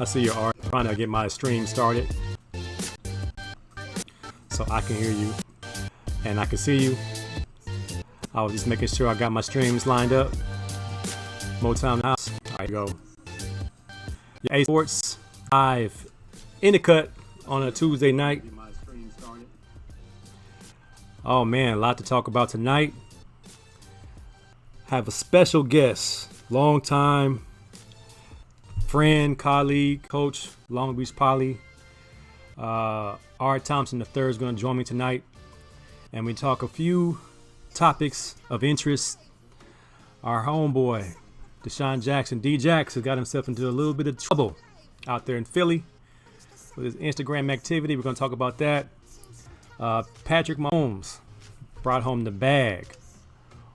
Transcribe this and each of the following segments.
I see your art. I'm trying to get my stream started so I can hear you and I can see you. I was just making sure I got my streams lined up. Motown House. There you go. Your A Sports live in the cut on a Tuesday night. Oh man, a lot to talk about tonight. Have a special guest, long time friend, colleague, coach, Long Beach Poly. Art Thompson III is going to join me tonight, and we talk a few topics of interest. Our homeboy, Deshaun Jackson, D-Jax, has got himself into a little bit of trouble out there in Philly with his Instagram activity. We're going to talk about that. Patrick Mahomes brought home the bag.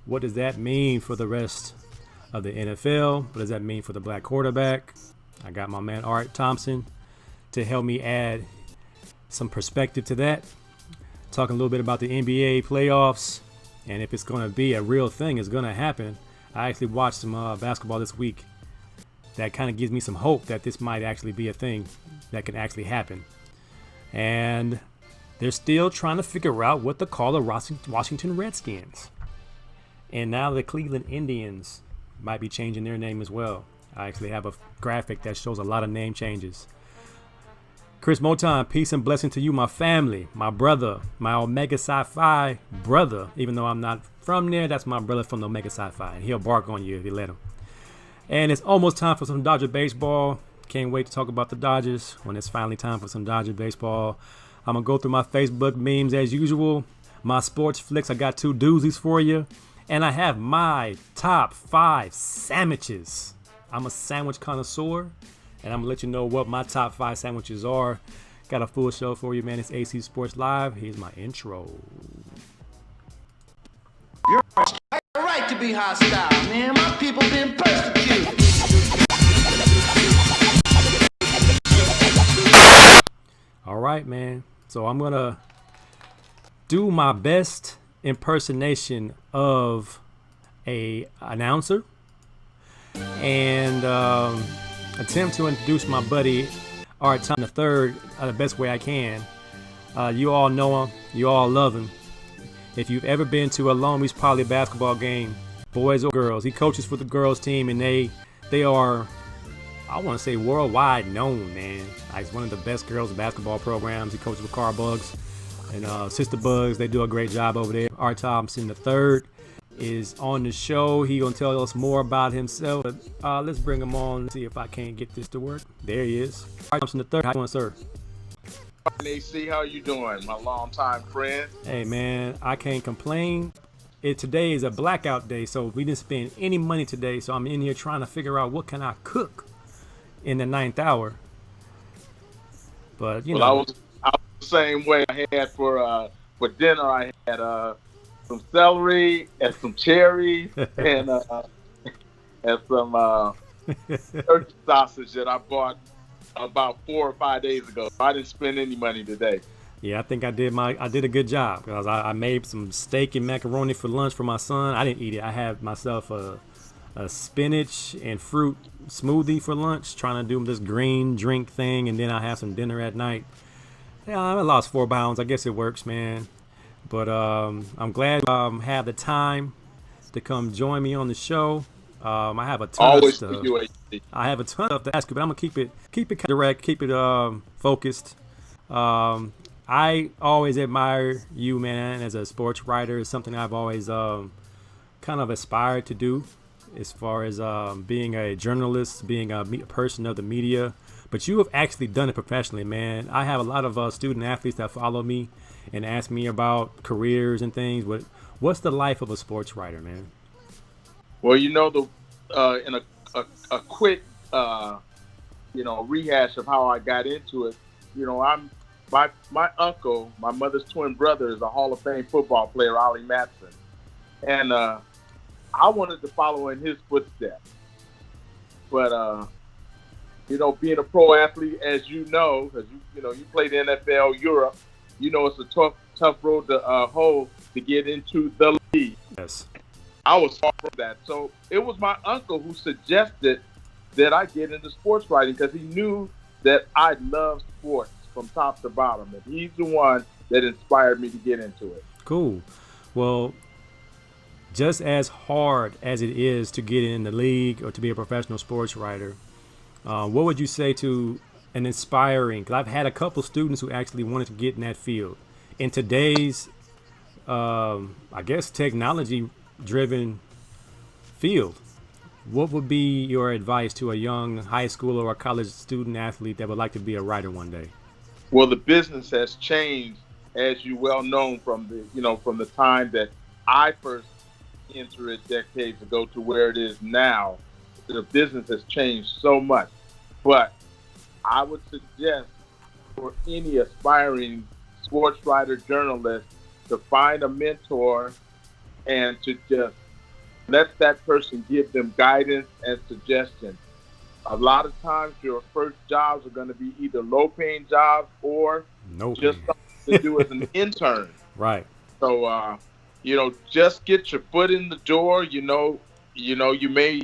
What does that mean for the rest of the NFL? What does that mean for the black quarterback? I got my man Art Thompson to help me add some perspective to that. Talking a little bit about the NBA playoffs and if it's going to be a real thing, it's going to happen. I actually watched some basketball this week. That kind of gives me some hope that this might actually be a thing that can actually happen. And they're still trying to figure out what to call the Washington Redskins. And now the Cleveland Indians might be changing their name as well. I actually have a graphic that shows a lot of name changes. Chris Moton, peace and blessing to you, my family, my brother, my Omega Psi-Phi brother. Even though I'm not from there, that's my brother from the Omega Psi-Phi. And he'll bark on you if you let him. And it's almost time for some Dodger baseball. Can't wait to talk about the Dodgers when it's finally time for some Dodger baseball. I'm going to go through my Facebook memes as usual. My sports flicks, I got 2 doozies for you. And I have my top 5 sandwiches. I'm a sandwich connoisseur, and I'm going to let you know what my top 5 sandwiches are. Got a full show for you, man. It's AC Sports Live. Here's my intro. You're right to be hostile, man. My people been persecuted. All right, man. So I'm going to do my best impersonation of a announcer and attempt to introduce my buddy Art Thompson III the best way I can. You all know him, you all love him. If you've ever been to a Long Beach Poly basketball game, boys or girls, he coaches for the girls team, and they are, I want to say, worldwide known, man. He's one of the best girls basketball programs. He coaches with Car Bugs and Sister Bugs. They do a great job over there. Art Thompson III is on the show. He gonna tell us more about himself. Let's bring him on and see if I can't get this to work. There he is. Art Thompson III. How you doing, sir? AC, how you doing? My longtime friend. Hey, man, I can't complain. Today is a blackout day, so we didn't spend any money today. So I'm in here trying to figure out what can I cook in the 9th hour. But you know, I was the same way. I had for dinner. I had some celery and some cherries and some turkey sausage that I bought about 4 or 5 days ago. I didn't spend any money today. Yeah, I think I did a good job because I made some steak and macaroni for lunch for my son. I didn't eat it. I had myself a spinach and fruit smoothie for lunch, trying to do this green drink thing, and then I have some dinner at night. Yeah, I lost 4 pounds. I guess it works, man. But I'm glad you have the time to come join me on the show. I have a ton of stuff. I have a ton of stuff to ask you, but I'm gonna keep it direct, keep it focused. I always admire you, man, as a sports writer. It's something I've always kind of aspired to do as far as being a journalist, being a person of the media. But you have actually done it professionally, man. I have a lot of student athletes that follow me and ask me about careers and things. But what's the life of a sports writer, man? Well, in a quick rehash of how I got into it. I'm my uncle, my mother's twin brother, is a Hall of Fame football player, Ollie Matson, and I wanted to follow in his footsteps. But being a pro athlete, as you know, because you played NFL, Europe, it's a tough road to hoe to get into the league. Yes. I was far from that. So it was my uncle who suggested that I get into sports writing because he knew that I love sports from top to bottom. And he's the one that inspired me to get into it. Cool. Well, just as hard as it is to get in the league or to be a professional sports writer, what would you say to an inspiring, because I've had a couple students who actually wanted to get in that field. In today's, I guess, technology-driven field, what would be your advice to a young high school or a college student athlete that would like to be a writer one day? Well, the business has changed, as you well know, from the time that I first entered it decades ago to where it is now. The business has changed so much. But I would suggest for any aspiring sports writer, journalist, to find a mentor and to just let that person give them guidance and suggestions. A lot of times your first jobs are going to be either low-paying jobs or just something to do as an intern. Right. So, just get your foot in the door. You may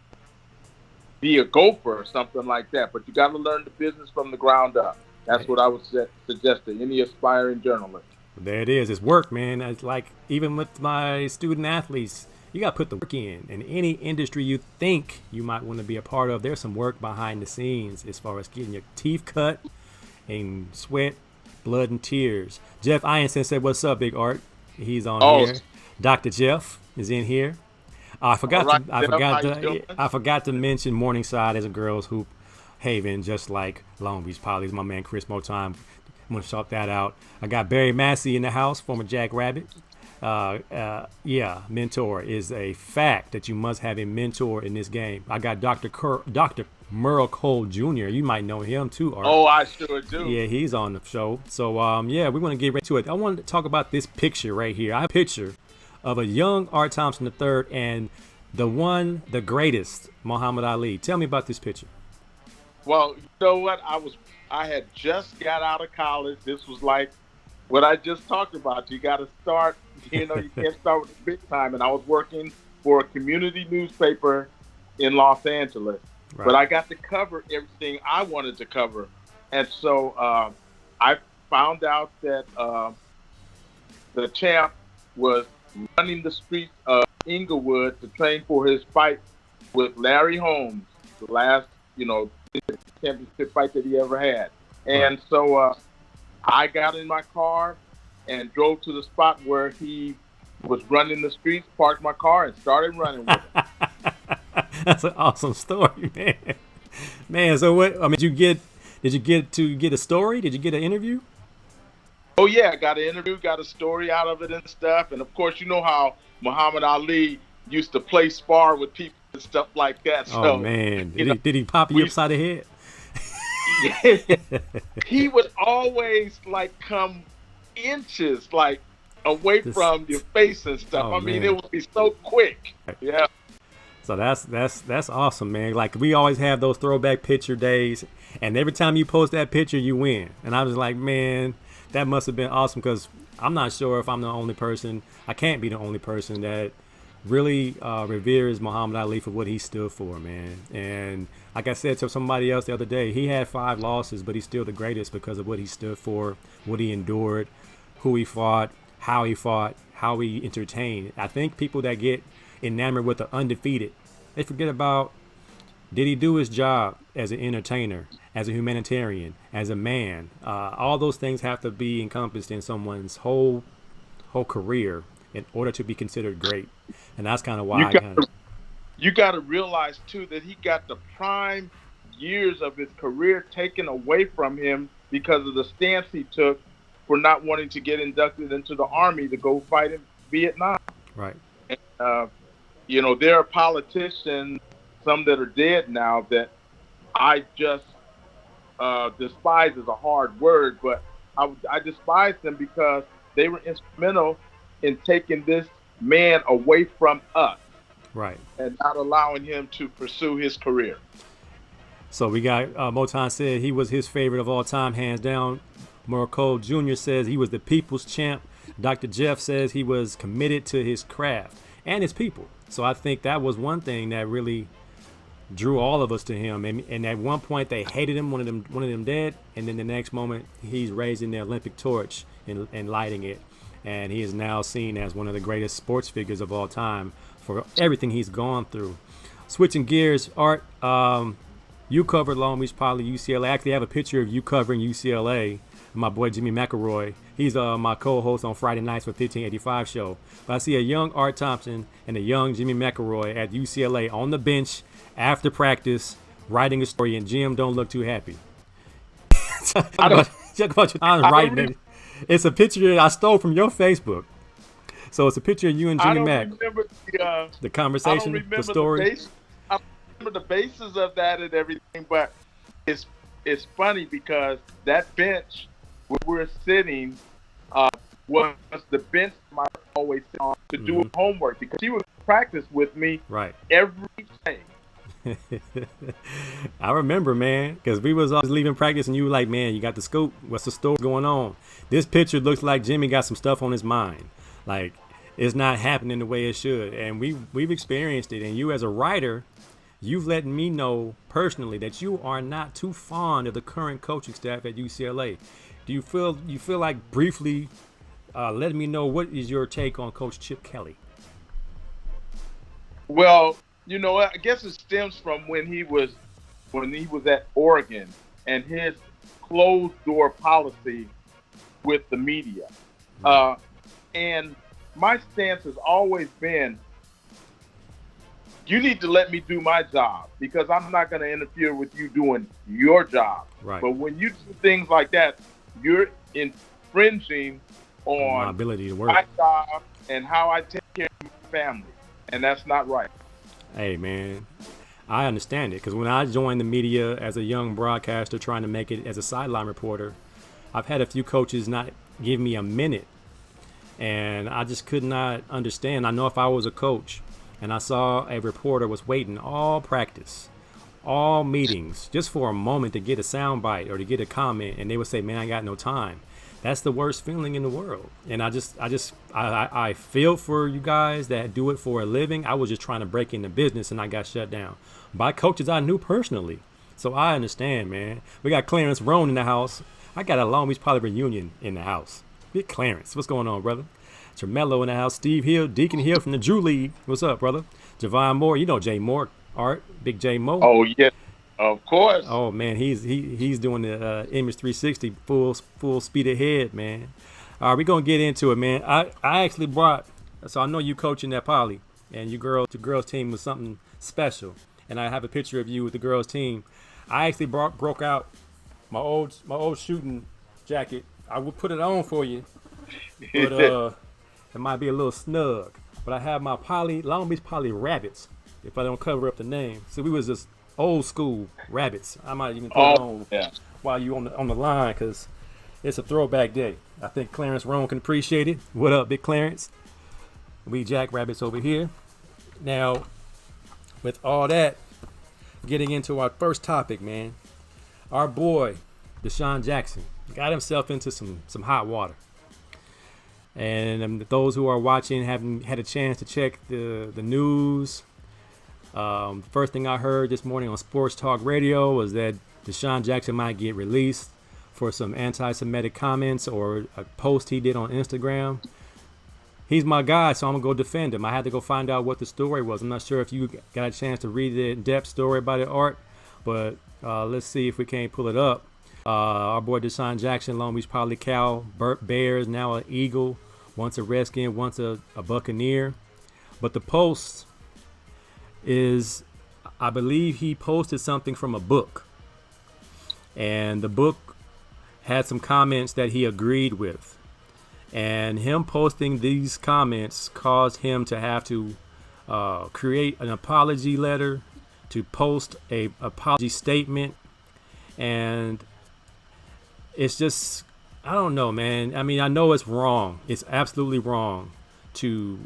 be a gopher or something like that, but you got to learn the business from the ground up. That's what I would suggest to any aspiring journalist. There it is. It's work, man. It's like even with my student athletes, you got to put the work in. In any industry you think you might want to be a part of, there's some work behind the scenes as far as getting your teeth cut and sweat, blood, and tears. Jeff Ianson said, "What's up, Big Art?" He's on here. Dr. Jeff is in here. I forgot to mention Morningside as a girls hoop haven, just like Long Beach Poly's. My man Chris Motime. I'm gonna shout that out. I got Barry Massey in the house, former Jack Rabbit. Mentor is a fact that you must have a mentor in this game. I got Dr. Merle Cole Jr. You might know him too, Art. Oh, I sure do. Yeah, he's on the show. So, we're going to get right to it. I wanted to talk about this picture right here. I have a picture of a young Art Thompson III and the greatest, Muhammad Ali. Tell me about this picture. Well, you know what? I had just got out of college. This was like what I just talked about. You got to start, you can't start with the big time. And I was working for a community newspaper in Los Angeles. Right. But I got to cover everything I wanted to cover. And so I found out that the champ was running the streets of Inglewood to train for his fight with Larry Holmes, the last, championship fight that he ever had. And so I got in my car and drove to the spot where he was running the streets, parked my car, and started running with him. That's an awesome story, man. Man, so what? I mean, did you get to get a story? Did you get an interview? Oh yeah, I got an interview, got a story out of it and stuff. And of course, you know how Muhammad Ali used to play spar with people and stuff like that. Oh man, did he pop you upside the head? Yeah. He would always come inches away from your face and stuff. Oh, I mean, man. it would be so quick. Yeah. So that's awesome, man. Like, we always have those throwback picture days, and every time you post that picture, you win. And I was like, man, that must have been awesome, because I'm not sure if I'm the only person. I can't be the only person that really reveres Muhammad Ali for what he stood for, man. And like I said to somebody else the other day, he had 5 losses, but he's still the greatest because of what he stood for, what he endured, who he fought, how he entertained. I think people that get enamored with the undefeated, they forget about, did he do his job? as an entertainer, as a humanitarian, as a man. All those things have to be encompassed in someone's whole career in order to be considered great. And that's kind of why you got to realize too that he got the prime years of his career taken away from him because of the stance he took for not wanting to get inducted into the Army to go fight in Vietnam. Right. And, there are politicians, some that are dead now, that I just despise is a hard word, but I despise them because they were instrumental in taking this man away from us. Right. And not allowing him to pursue his career. So we got Motown said he was his favorite of all time, hands down. Morocco Jr. says he was the people's champ. Dr. Jeff says he was committed to his craft and his people. So I think that was one thing that really drew all of us to him. And at one point they hated him, one of them dead, and then the next moment he's raising the Olympic torch and lighting it. And he is now seen as one of the greatest sports figures of all time for everything he's gone through. Switching gears, Art, you covered Long Beach Poly, UCLA. I actually have a picture of you covering UCLA. My boy Jimmy McElroy. He's my co-host on Friday nights for 1585 show. But I see a young Art Thompson and a young Jimmy McElroy at UCLA on the bench after practice, writing a story, and Jim don't look too happy. Talk about your times writing, baby. It's a picture I stole from your Facebook. So it's a picture of you and Jimmy Mack. I don't remember the conversation, the story. I remember the basis of that and everything, but it's funny because that bench where we're sitting was the bench I always sit on to do homework because he would practice with me every day. I remember, man, because we was always leaving practice and you were like, man, you got the scoop. What's the story going on? This picture looks like Jimmy got some stuff on his mind. Like, it's not happening the way it should. And we've experienced it. And you as a writer, you've let me know personally that you are not too fond of the current coaching staff at UCLA. Do you feel like briefly letting me know what is your take on Coach Chip Kelly? Well, I guess it stems from when he was at Oregon and his closed door policy with the media. And my stance has always been, you need to let me do my job because I'm not going to interfere with you doing your job. Right. But when you do things like that, you're infringing on my ability to work, my job, and how I take care of my family. And that's not right. Hey, man, I understand it because when I joined the media as a young broadcaster trying to make it as a sideline reporter, I've had a few coaches not give me a minute. And I just could not understand. I know if I was a coach and I saw a reporter was waiting all practice, all meetings, just for a moment to get a sound bite or to get a comment, and they would say, man, I got no time. That's the worst feeling in the world. And I feel for you guys that do it for a living. I was just trying to break into business and I got shut down by coaches I knew personally. So I understand, man. We got Clarence Roan in the house. I got a Long Beach Poly reunion in the house. Big Clarence. What's going on, brother? Tremello in the house. Steve Hill, Deacon Hill from the Drew League. What's up, brother? Javon Moore. You know Jay Moore, Art. Big J Mo. Oh, yeah. Of course. Oh, man. He's doing the Image 360 full speed ahead, man. All right, we're going to get into it, man. I actually brought, so I know you coaching that Poly, and your girls team was something special. And I have a picture of you with the girls team. I actually broke out my old shooting jacket. I will put it on for you, but it might be a little snug. But I have my Long Beach Poly Rabbits, if I don't cover up the name. So we was just old school Rabbits. I might even put it on while you on the line because it's a throwback day. I think Clarence Roan can appreciate it. What up, Big Clarence? We Jack Rabbits over here. Now, with all that, getting into our first topic, man. Our boy, Deshaun Jackson, got himself into some hot water. And those who are watching haven't had a chance to check the news. First thing I heard this morning on Sports Talk Radio was that Deshaun Jackson might get released for some anti-Semitic comments or a post he did on Instagram. He's my guy, so I'm going to go defend him. I had to go find out what the story was. I'm not sure if you got a chance to read the in-depth story about it, Art, But let's see if we can't pull it up. Our boy Deshaun Jackson, Long Beach Poly Cal, Bears, now an Eagle, once a Redskin, once a Buccaneer. But the post is, I believe he posted something from a book. And the book had some comments that he agreed with. And him posting these comments caused him to have to create an apology letter, to post a apology statement. And it's just, I don't know, man. I mean, I know it's wrong. It's absolutely wrong to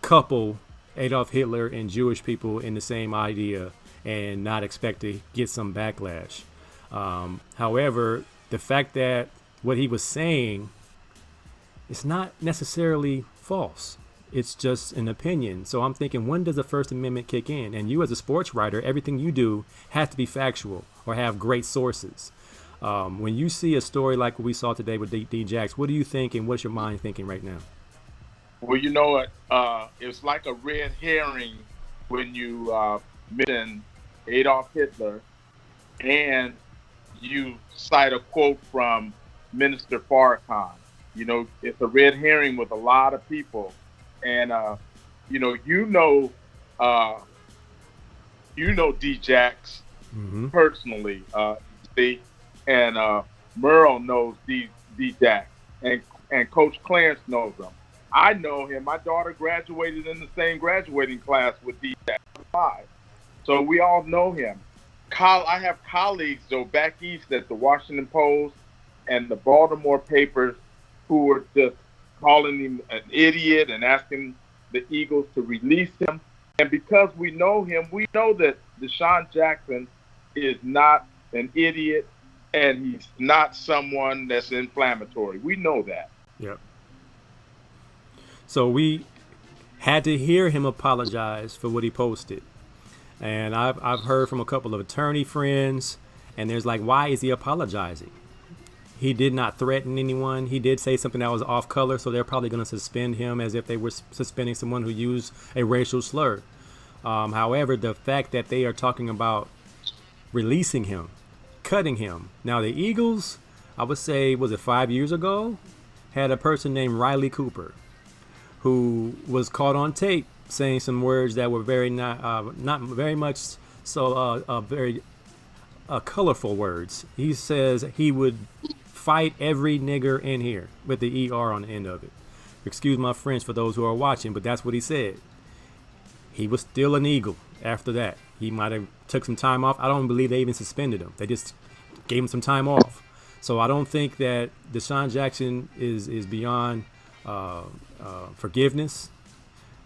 couple Adolf Hitler and Jewish people in the same idea and not expect to get some backlash. However, the fact that what he was saying is not necessarily false. It's just an opinion. So I'm thinking, when does the First Amendment kick in? And you as a sports writer, everything you do has to be factual or have great sources. When you see a story like what we saw today with D-Jax, what do you think and what's your mind thinking right now? Well, you know what? It's like a red herring when you mention Adolf Hitler and you cite a quote from Minister Farrakhan. You know, it's a red herring with a lot of people. And, you know D-Jax personally, see? And Merle knows D-Jax. And Coach Clarence knows him. I know him. My daughter graduated in the same graduating class with D-Jax. So we all know him. I have colleagues, though, back east at the Washington Post and the Baltimore papers who were just calling him an idiot and asking the Eagles to release him. And because we know him, we know that Deshaun Jackson is not an idiot and he's not someone that's inflammatory. We know that. Yep. So we had to hear him apologize for what he posted. And I've heard from a couple of attorney friends, and there's like, why is he apologizing? He did not threaten anyone. He did say something that was off color, so they're probably going to suspend him as if they were suspending someone who used a racial slur. However, the fact that they are talking about releasing him, cutting him. Now, the Eagles, I would say, was it 5 years ago, had a person named Riley Cooper who was caught on tape saying some words that were very not very much so very colorful words. He says he would fight every nigger in here with the ER on the end of it. Excuse my French for those who are watching, but that's what he said. He was still an Eagle after that. He might have took some time off. I don't believe they even suspended him. They just gave him some time off. So I don't think that Deshaun Jackson is beyond forgiveness.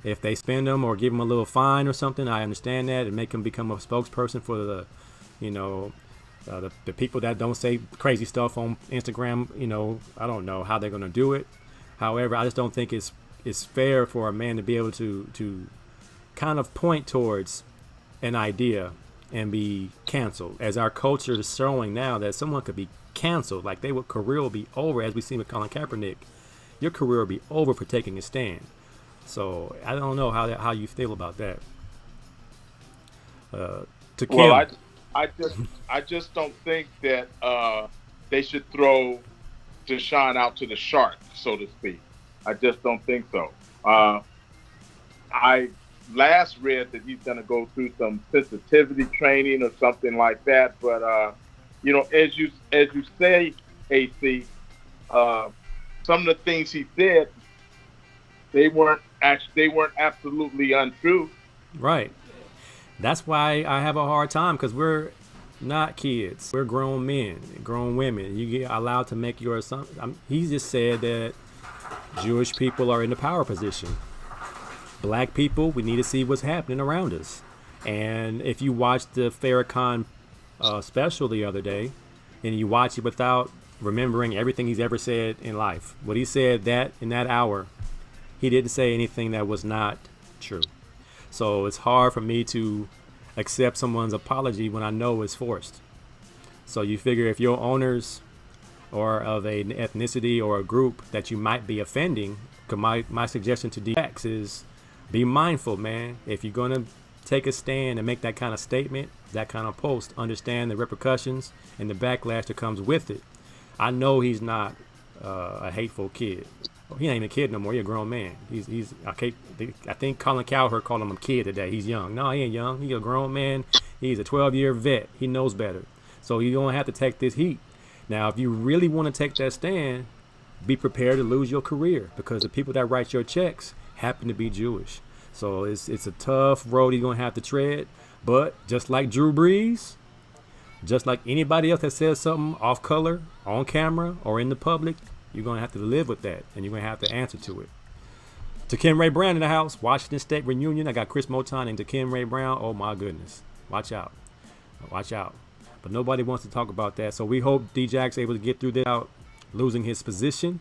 If they spend him or give him a little fine or something, I understand that, and make him become a spokesperson for the, the people that don't say crazy stuff on Instagram. I don't know how they're going to do it. However, I just don't think it's fair for a man to be able to kind of point towards an idea and be canceled, as our culture is showing now that someone could be canceled, like their career will be over, as we see with Colin Kaepernick. Your career will be over for taking a stand. So I don't know how you feel about that. To Kim, well, I just don't think that they should throw Deshaun out to the sharks, so to speak. I just don't think so. I last read that he's going to go through some sensitivity training or something like that. But as you say, AC, some of the things he said, they weren't absolutely untrue. Right. That's why I have a hard time, because we're not kids. We're grown men, grown women. You get allowed to make your assumptions. He just said that Jewish people are in the power position. Black people, we need to see what's happening around us. And if you watched the Farrakhan special the other day, and you watch it without remembering everything he's ever said in life, what he said that in that hour, he didn't say anything that was not true. So it's hard for me to accept someone's apology when I know it's forced. So you figure if your owners or of an ethnicity or a group that you might be offending, my suggestion to DX is be mindful, man. If you're going to take a stand and make that kind of statement, that kind of post, understand the repercussions and the backlash that comes with it. I know he's not a hateful kid. He ain't even a kid no more. He's a grown man. I think Colin Cowherd called him a kid today. He's young. No, he ain't young. He's a grown man. He's a 12-year vet. He knows better. So you're going to have to take this heat. Now, if you really want to take that stand, be prepared to lose your career, because the people that write your checks happen to be Jewish. So it's a tough road you're going to have to tread. But just like Drew Brees, just like anybody else that says something off color, on camera, or in the public, you're going to have to live with that, and you're going to have to answer to it. Takim Ray Brown in the house, Washington State reunion. I got Chris Moton and Takim Ray Brown. Oh, my goodness. Watch out. Watch out. But nobody wants to talk about that. So we hope D-Jack's able to get through this without losing his position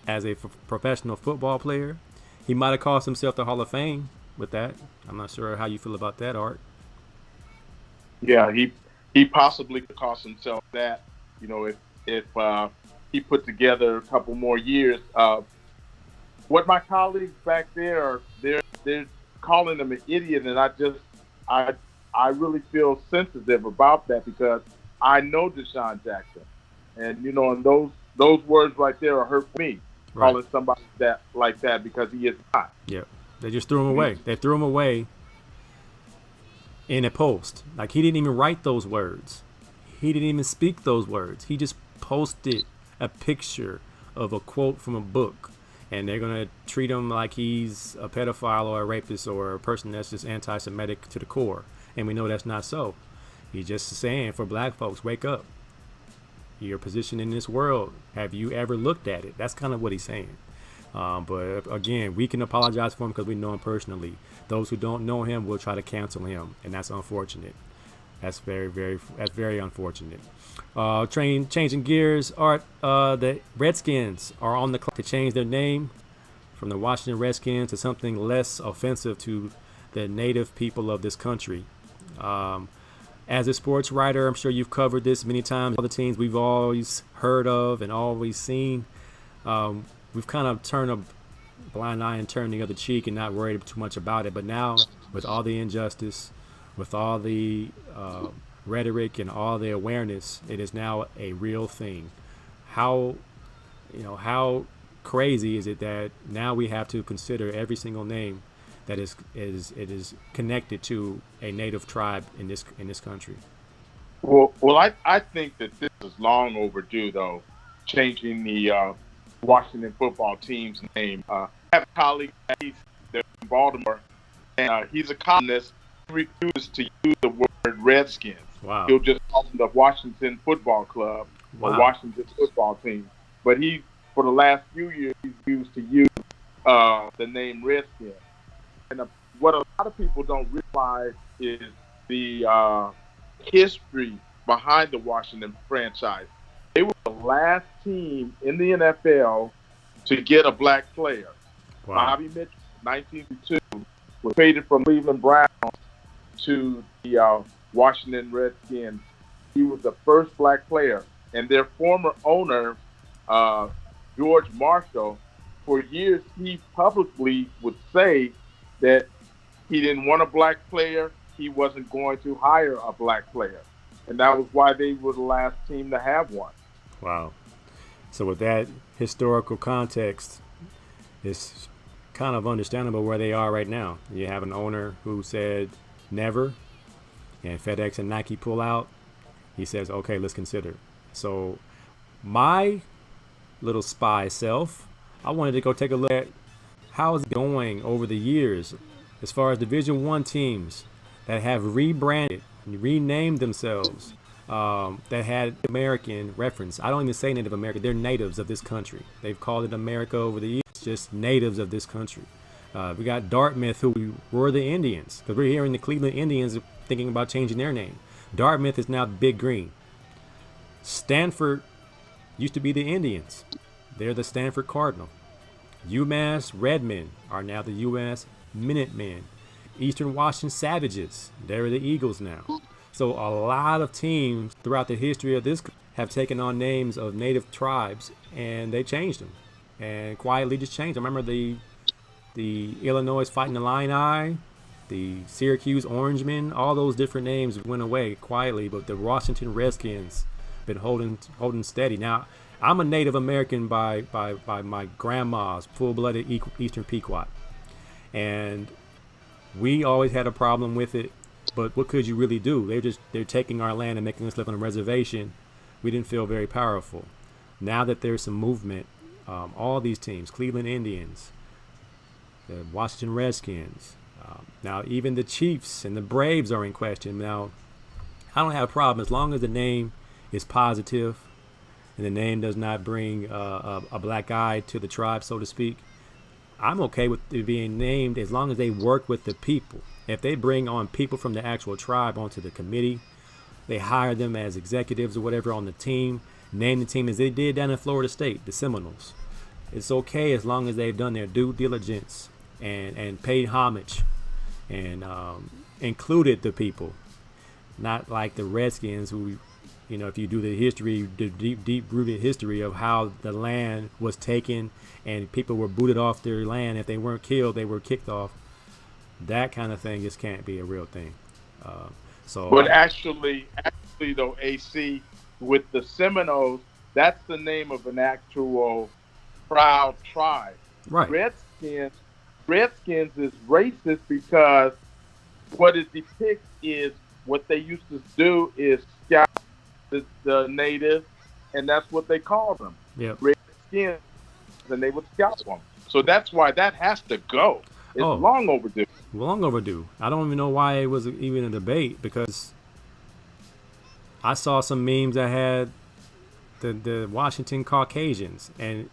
as a professional football player. He might have cost himself the Hall of Fame with that. I'm not sure how you feel about that, Art. Yeah, he possibly could cost himself that. You know, if he put together a couple more years. What my colleagues back there they're calling him an idiot, and I really feel sensitive about that, because I know Deshaun Jackson, and and those words right there are hurt me. Right. Calling somebody like that, because he is not. Yeah, they just threw him away. They threw him away in a post. Like, he didn't even write those words. He didn't even speak those words. He just posted a picture of a quote from a book, and they're going to treat him like he's a pedophile or a rapist or a person that's just anti-Semitic to the core. And we know that's not so. He's just saying, for black folks, wake up. Your position in this world, have you ever looked at it? That's kind of what he's saying. But again, we can apologize for him because we know him personally. Those who don't know him will try to cancel him, and that's unfortunate. That's very unfortunate. Changing gears, Art. The Redskins are on the clock to change their name from the Washington Redskins to something less offensive to the native people of this country. As a sports writer, I'm sure you've covered this many times. All the teams we've always heard of and always seen. We've kind of turned a blind eye and turned the other cheek and not worried too much about it. But now, with all the injustice, with all the rhetoric and all the awareness, it is now a real thing. How crazy is it that now we have to consider every single name that is connected to a native tribe in this country? Well, I think that this is long overdue, though, changing the Washington football team's name. I have a colleague in Baltimore, and he's a columnist. He refuses to use the word Redskins. Wow. He'll just call them the Washington Football Club or Washington football team. But for the last few years, he's used to use the name Redskins. And what a lot of people don't realize is the history behind the Washington franchise. They were the last team in the NFL to get a black player. Wow. Bobby Mitchell, 1902, was traded from Cleveland Browns to the Washington Redskins. He was the first black player. And their former owner, George Marshall, for years he publicly would say that he didn't want a black player. He wasn't going to hire a black player. And that was why they were the last team to have one. Wow. So with that historical context, it's kind of understandable where they are right now. You have an owner who said never, and FedEx and Nike pull out. He says, okay, let's consider. So my little spy self, I wanted to go take a look at how it's going over the years as far as Division I teams that have rebranded, renamed themselves, that had American reference. I don't even say Native American. They're natives of this country. They've called it America over the years, just natives of this country. We got Dartmouth, who were the Indians, because we're hearing the Cleveland Indians thinking about changing their name. Dartmouth is now Big Green. Stanford used to be the Indians. They're the Stanford Cardinal. UMass Redmen are now the UMass Minutemen. Eastern Washington Savages, they're the Eagles now. So a lot of teams throughout the history of this have taken on names of native tribes, and they changed them and quietly just changed them. I remember the Illinois Fighting Illini, the Syracuse Orangemen, all those different names went away quietly, but the Washington Redskins been holding steady. Now, I'm a Native American by my grandma's full-blooded Eastern Pequot, and we always had a problem with it. But what could you really do? They're taking our land and making us live on a reservation. We didn't feel very powerful. Now that there's some movement, all these teams, Cleveland Indians, the Washington Redskins, now even the Chiefs and the Braves are in question. Now, I don't have a problem as long as the name is positive and the name does not bring a black eye to the tribe, so to speak. I'm okay with it being named as long as they work with the people. If they bring on people from the actual tribe onto the committee, they hire them as executives or whatever on the team, name the team as they did down in Florida State, the Seminoles. It's okay as long as they've done their due diligence and paid homage and included the people. Not like the Redskins who, if you do the history, the deep-rooted history of how the land was taken and people were booted off their land. If they weren't killed, they were kicked off. That kind of thing just can't be a real thing. But actually, though, AC, with the Seminoles, that's the name of an actual proud tribe. Right. Redskins is racist because what it depicts is what they used to do is scout the natives, and that's what they call them. Yep. Redskins, and they would scout them. So that's why that has to go. It's long overdue. Long overdue. I don't even know why it was even a debate, because I saw some memes that had the Washington Caucasians, and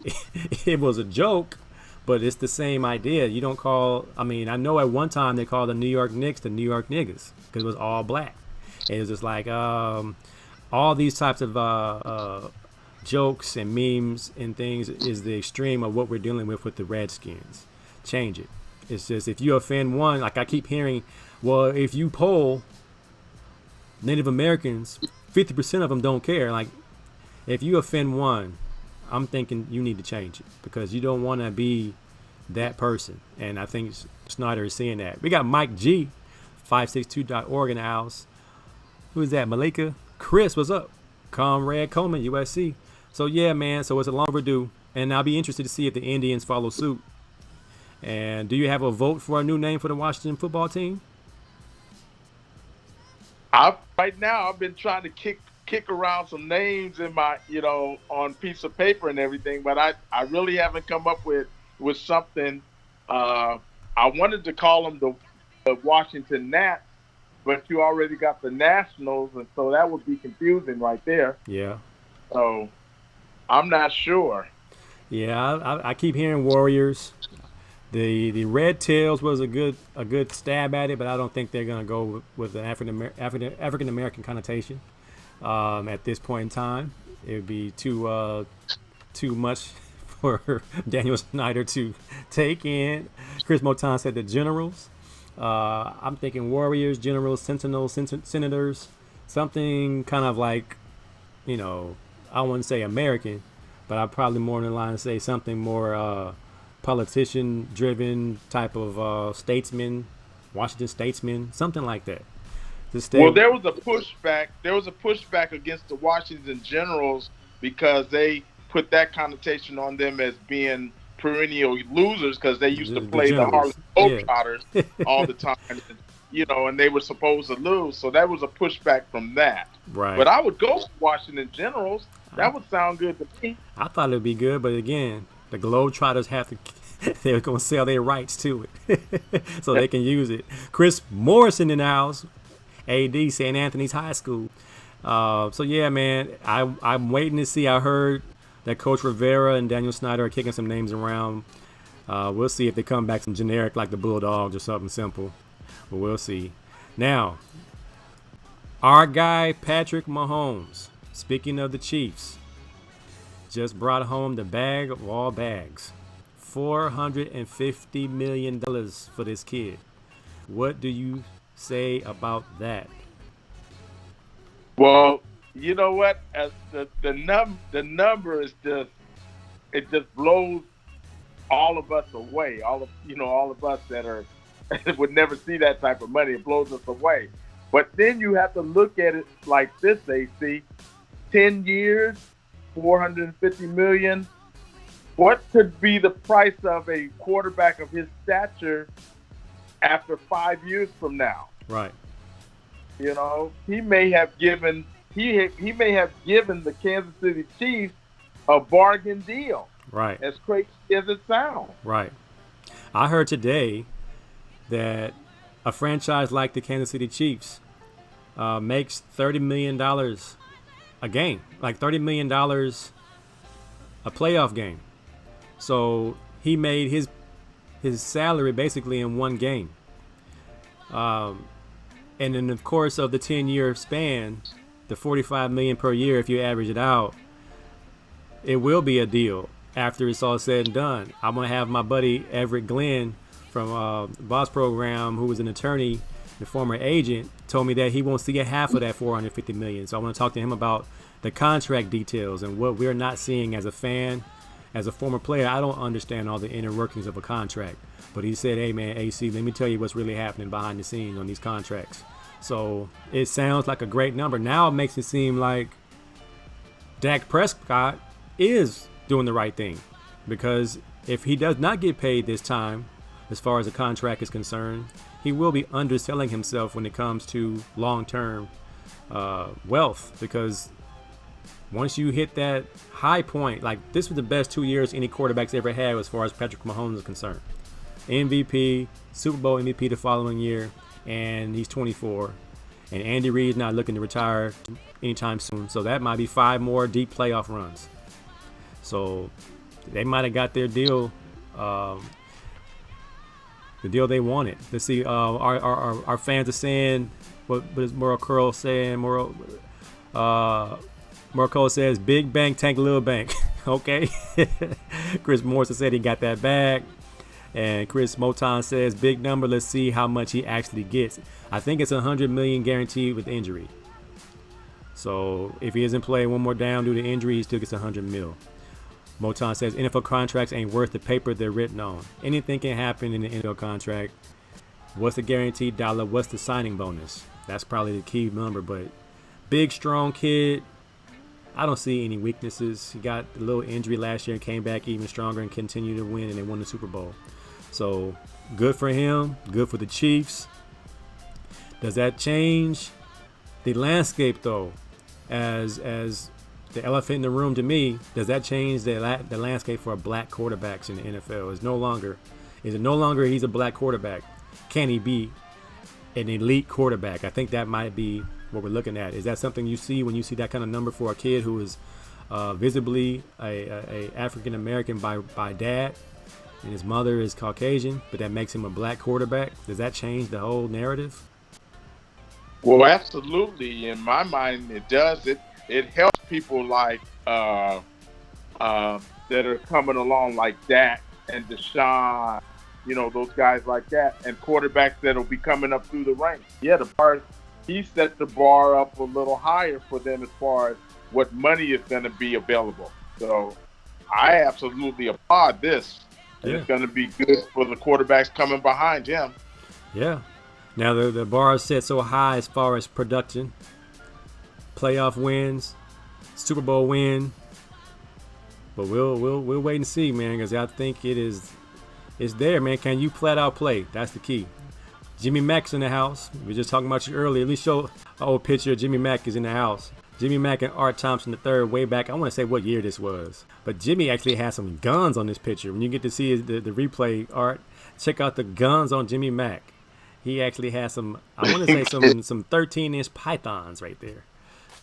it was a joke, but it's the same idea. You don't call, I know at one time they called the New York Knicks the New York Niggas because it was all black. And it was just like all these types of jokes and memes and things is the extreme of what we're dealing with the Redskins. Change it. It's just if you offend one, like I keep hearing, well, if you poll Native Americans, 50% of them don't care. Like, if you offend one, I'm thinking you need to change it because you don't want to be that person. And I think Snyder is seeing that. We got Mike G, 562.org in the house. Who is that? Malika? Chris, what's up? Comrade Coleman, USC. So, yeah, man. So, it's a long overdue. And I'll be interested to see if the Indians follow suit. And do you have a vote for a new name for the Washington football team? Right now, I've been trying to kick around some names in my, on piece of paper and everything, but I really haven't come up with something. I wanted to call them the Washington Nats, but you already got the Nationals, and so that would be confusing right there. Yeah. So I'm not sure. Yeah, I keep hearing Warriors. The Red Tails was a good stab at it, but I don't think they're gonna go with an African American connotation at this point in time. It would be too much for Daniel Snyder to take in. Chris Moton said the Generals. I'm thinking Warriors, Generals, Sentinels, Senators, something kind of like, I wouldn't say American, but I'd probably more in line to say something more politician-driven type of statesman, Washington statesman, something like that. Well, there was a pushback. There was a pushback against the Washington Generals because they put that connotation on them as being perennial losers because they used to play the Harlem Globetrotters all the time, and they were supposed to lose. So that was a pushback from that. Right. But I would go with Washington Generals. That would sound good to me. I thought it would be good, but again, the Globetrotters they're going to sell their rights to it so they can use it. Chris Morrison in the house, AD, St. Anthony's High School. So, yeah, man, I'm waiting to see. I heard that Coach Rivera and Daniel Snyder are kicking some names around. We'll see if they come back some generic like the Bulldogs or something simple. But we'll see. Now, our guy Patrick Mahomes, speaking of the Chiefs, just brought home the bag of all bags. $450 million for this kid. What do you say about that? Well, you know what? As the number is just blows all of us away. All of us that are would never see that type of money. It blows us away. But then you have to look at it like this, AC. 10 years, 450 million. What could be the price of a quarterback of his stature after 5 years from now? Right. You know, he may have given the Kansas City Chiefs a bargain deal. Right. As crazy as it sounds. Right. I heard today that a franchise like the Kansas City Chiefs makes $30 million a game, like $30 million a playoff game. So he made his salary basically in one game. And in the course of the 10-year span, the $45 million per year, if you average it out, it will be a deal after it's all said and done. I'm going to have my buddy Everett Glenn from the Boss Program, who was an attorney, the former agent, told me that he won't see a half of that $450 million. So I want to talk to him about the contract details and what we're not seeing as a fan. As a former player, I don't understand all the inner workings of a contract. But he said, hey, man, AC, let me tell you what's really happening behind the scenes on these contracts. So it sounds like a great number. Now it makes it seem like Dak Prescott is doing the right thing. Because if he does not get paid this time, as far as the contract is concerned, he will be underselling himself when it comes to long-term wealth. Because once you hit that high point, like this was the best 2 years any quarterback's ever had as far as Patrick Mahomes is concerned. MVP, Super Bowl MVP the following year, and he's 24. And Andy Reid's not looking to retire anytime soon. So that might be 5 more deep playoff runs. So they might have got their deal, the deal they wanted. Let's see, our fans are saying, what is Merle Curl saying? Merle Cole says, big bank, tank, little bank. Okay. Chris Morrison said he got that back. And Chris Moton says, big number, let's see how much he actually gets. I think it's $100 million guaranteed with injury. So if he doesn't play one more down due to injury, he still gets $100 million. Moton says, NFL contracts ain't worth the paper they're written on. Anything can happen in the NFL contract. What's the guaranteed dollar? What's the signing bonus? That's probably the key number. But big, strong kid. I don't see any weaknesses. He got a little injury last year and came back even stronger and continued to win, and they won the Super Bowl. So good for him. Good for the Chiefs. Does that change the landscape, though? As the elephant in the room to me, does that change the landscape for black quarterbacks in the NFL? Is it no longer he's a black quarterback? Can he be an elite quarterback? I think that might be what we're looking at. Is that something you see when you see that kind of number for a kid who is visibly a African American by dad, and his mother is Caucasian, but that makes him a black quarterback? Does that change the whole narrative? Well, absolutely. In my mind, it does. It helps people like that are coming along, like Dak and Deshaun, those guys like that, and quarterbacks that'll be coming up through the ranks. Yeah, he set the bar up a little higher for them as far as what money is going to be available. So I absolutely applaud this. Yeah. It's going to be good for the quarterbacks coming behind him. Yeah. Now the bar is set so high as far as production, playoff wins, Super Bowl win. But we'll wait and see, man, because I think it's there, man. Can you flat out play? That's the key. Jimmy Mack's in the house. We were just talking about you earlier. At least show an old picture of Jimmy Mack is in the house. Jimmy Mack and Art Thompson III way back. I want to say what year this was. But Jimmy actually has some guns on this picture. When you get to see the replay, Art, check out the guns on Jimmy Mack. He actually has some, I want to say some 13-inch pythons right there.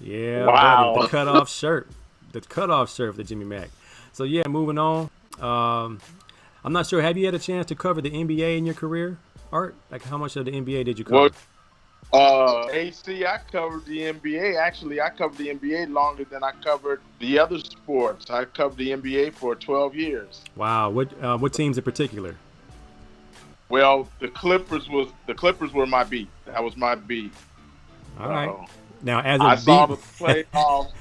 Yeah, wow. Buddy, the cutoff shirt. The cutoff shirt for Jimmy Mack. So, yeah, moving on. I'm not sure. Have you had a chance to cover the NBA in your career, Art? Like, how much of the NBA did you cover? Well, AC, I covered the NBA. Actually, I covered the NBA longer than I covered the other sports. I covered the NBA for 12 years. Wow. What teams in particular? Well, the Clippers were my beat. That was my beat. All right. Now, I saw the playoffs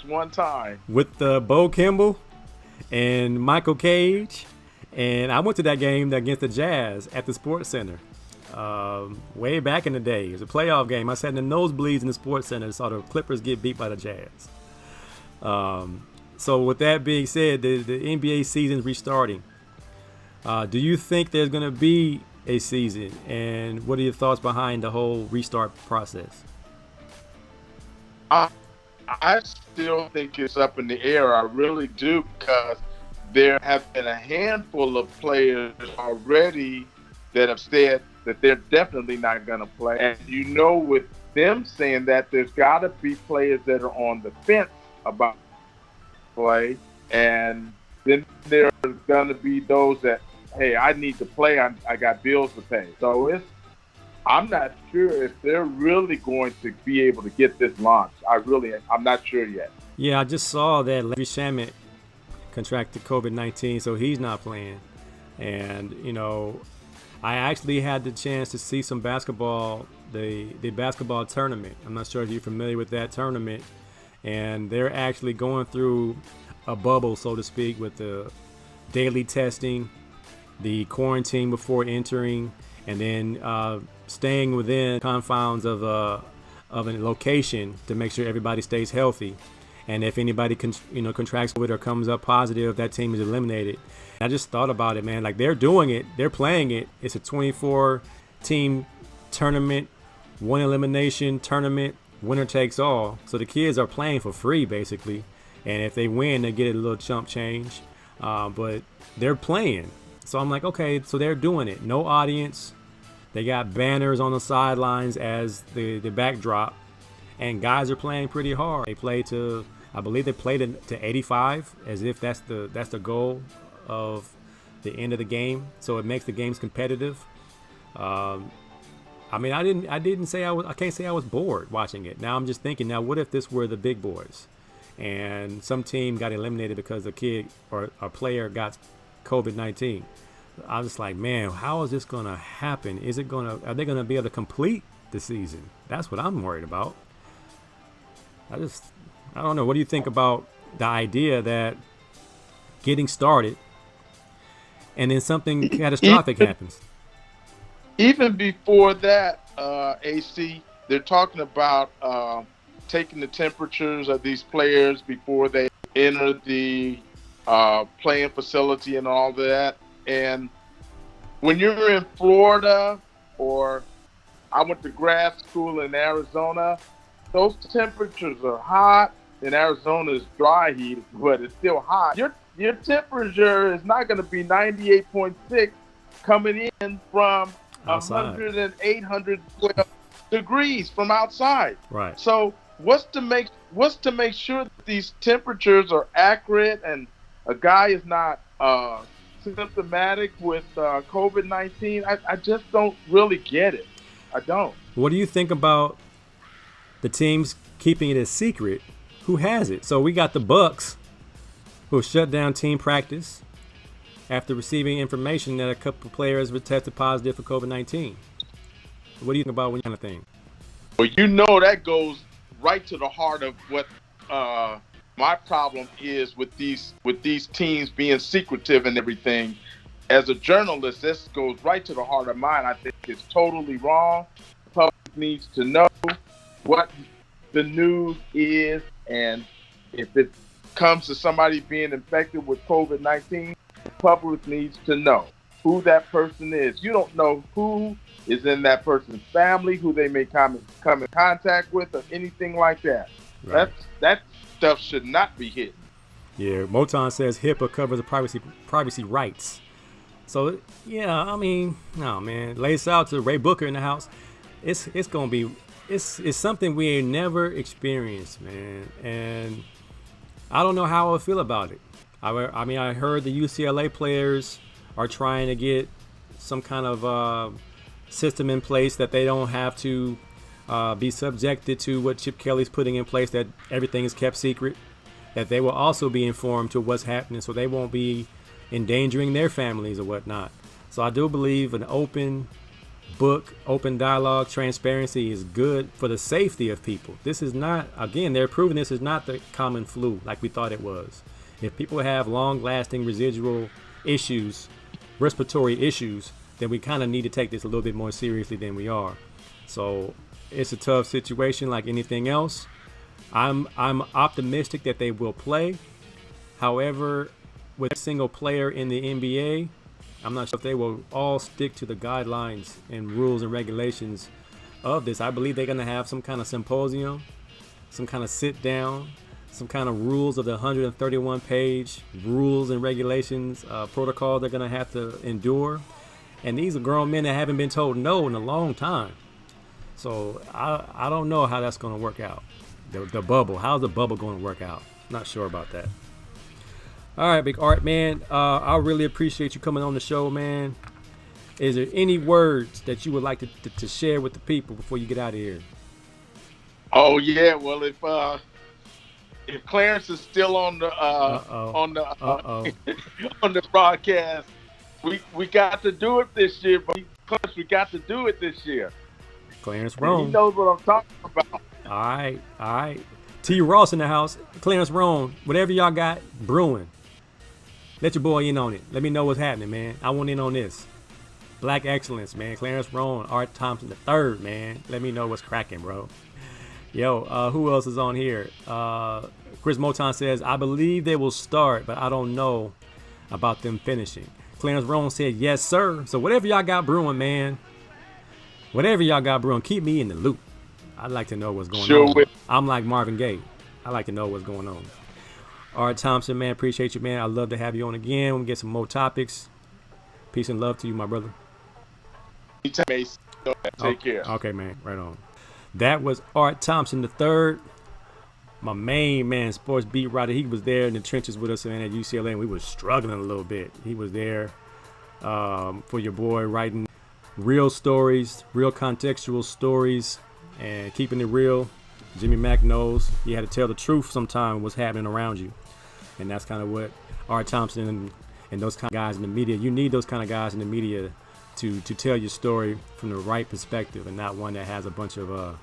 one time with Bo Kimball and Michael Cage And I went to that game against the Jazz at the Sports Center way back in the day. It was a playoff game. I sat in the nosebleeds in the Sports Center and saw the Clippers get beat by the Jazz. So with that being said, the NBA season's restarting. Do you think there's going to be a season? And what are your thoughts behind the whole restart process? I still think it's up in the air. I really do, because there have been a handful of players already that have said that they're definitely not going to play. And with them saying that, there's got to be players that are on the fence about play. And then there's going to be those that, hey, I need to play. I got bills to pay. So I'm not sure if they're really going to be able to get this launched. I'm not sure yet. Yeah, I just saw that Larry Shamet contracted COVID-19, so he's not playing. And, I actually had the chance to see some basketball, the basketball tournament. I'm not sure if you're familiar with that tournament. And they're actually going through a bubble, so to speak, with the daily testing, the quarantine before entering, and then staying within confines of a location to make sure everybody stays healthy. And if anybody contracts COVID or comes up positive, that team is eliminated. I just thought about it, man. Like, they're doing it, they're playing it. It's a 24-team tournament, one elimination tournament, winner takes all. So the kids are playing for free, basically. And if they win, they get a little chump change. But they're playing. So I'm like, okay, so they're doing it. No audience. They got banners on the sidelines as the backdrop. And guys are playing pretty hard. They play I believe they played to 85, as if that's the goal of the end of the game. So it makes the games competitive. I can't say I was bored watching it. Now I'm just thinking, now what if this were the big boys and some team got eliminated because a kid or a player got COVID-19? I was like, man, how is this going to happen? Are they going to be able to complete the season? That's what I'm worried about. I don't know. What do you think about the idea that getting started and then something catastrophic happens? Even before that, AC, they're talking about taking the temperatures of these players before they enter the playing facility and all that. And when you're in Florida, or I went to grad school in Arizona, those temperatures are hot. In Arizona, it's dry heat, but it's still hot. Your temperature is not going to be 98.6 coming in from outside. 100 and 812 degrees from outside. Right. So what's to make sure that these temperatures are accurate and a guy is not symptomatic with COVID-19? I just don't really get it. I don't. What do you think about the teams keeping it a secret who has it? So we got the Bucks, who shut down team practice after receiving information that a couple of players were tested positive for COVID-19. What do you think about that kind of thing? Well, that goes right to the heart of what my problem is with these teams being secretive and everything. As a journalist, this goes right to the heart of mine. I think it's totally wrong. The public needs to know what the news is, and if it comes to somebody being infected with COVID-19, the public needs to know who that person is. You don't know who is in that person's family, who they may come in contact with, or anything like that. Right. That stuff should not be hidden. Yeah, Moton says HIPAA covers the privacy rights. So yeah, I mean, no, man, lace out to Ray Booker in the house. It's gonna be it's something we ain't never experienced, man, and I don't know how I feel about it. I mean, I heard the UCLA players are trying to get some kind of system in place that they don't have to be subjected to what Chip Kelly's putting in place, that everything is kept secret, that they will also be informed to what's happening so they won't be endangering their families or whatnot. So I do believe an open book, open dialogue, transparency is good for the safety of people. This is not, again, they're proving this is not the common flu like we thought it was. If people have long-lasting residual issues respiratory issues, then we kind of need to take this a little bit more seriously than we are. So it's a tough situation like anything else. I'm optimistic that they will play. However, with a single player in the NBA, I'm not sure if they will all stick to the guidelines and rules and regulations of this. I believe they're going to have some kind of symposium, some kind of sit down, some kind of rules of the 131 page rules and regulations, protocol they're going to have to endure. And these are grown men that haven't been told no in a long time. So I don't know how that's going to work out. The bubble, how's the bubble going to work out? Not sure about that. All right, Big Art, man. I really appreciate you coming on the show, man. Is there any words that you would like to share with the people before you get out of here? Oh yeah, well if Clarence is still on the on the broadcast, we got to do it this year. But plus, we got to do it this year. Clarence Roan. He knows what I'm talking about. All right. T. Ross in the house. Clarence Roan. Whatever y'all got brewing, let your boy in on it. Let me know what's happening, man. I want in on this. Black excellence, man. Clarence Roan, Art Thompson III, man. Let me know what's cracking, bro. Yo, who else is on here? Chris Moton says, I believe they will start, but I don't know about them finishing. Clarence Roan said, yes, sir. So whatever y'all got brewing, man. Whatever y'all got brewing, keep me in the loop. I'd like to know what's going on. Will. I'm like Marvin Gaye. I like to know what's going on. Art Thompson, man, appreciate you, man. I'd love to have you on again. We'll get some more topics. Peace and love to you, my brother. Take care. Okay, man. Right on. That was Art Thompson III, my main man, sports beat writer. He was there in the trenches with us, man, at UCLA, and we were struggling a little bit. He was there for your boy, writing real stories, real contextual stories, and keeping it real. Jimmy Mack knows he had to tell the truth sometime what's happening around you. And that's kind of what Art Thompson and those kind of guys in the media, you need those kind of guys in the media to tell your story from the right perspective and not one that has a bunch of,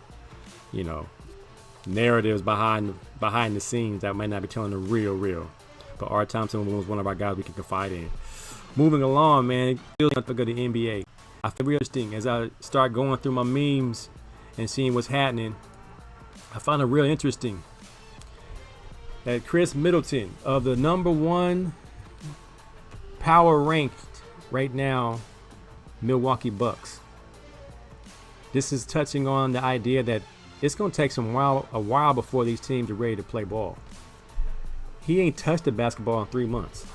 narratives behind the scenes that might not be telling the real. But Art Thompson was one of our guys we can confide in. Moving along, man, feels like to go to the NBA. I feel real interesting as I start going through my memes and seeing what's happening. I find it real interesting that Chris Middleton of the number one power ranked right now Milwaukee Bucks. This is touching on the idea that it's going to take a while before these teams are ready to play ball. He ain't touched the basketball in 3 months.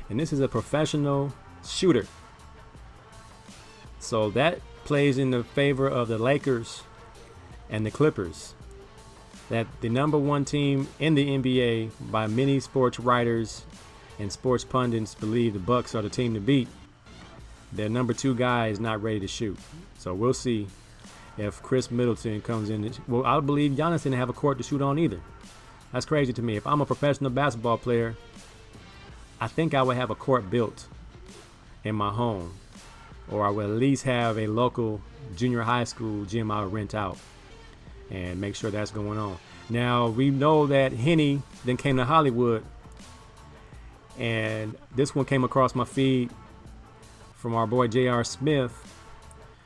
And this is a professional shooter. So that plays in the favor of the Lakers and the Clippers. That the number one team in the NBA by many sports writers and sports pundits believe the Bucks are the team to beat. Their number two guy is not ready to shoot. So we'll see if Chris Middleton comes in. Well, I believe Giannis didn't have a court to shoot on either. That's crazy to me. If I'm a professional basketball player, I think I would have a court built in my home. Or I would at least have a local junior high school gym I would rent out and make sure that's going on. Now, we know that Henny then came to Hollywood. And this one came across my feed from our boy J.R. Smith.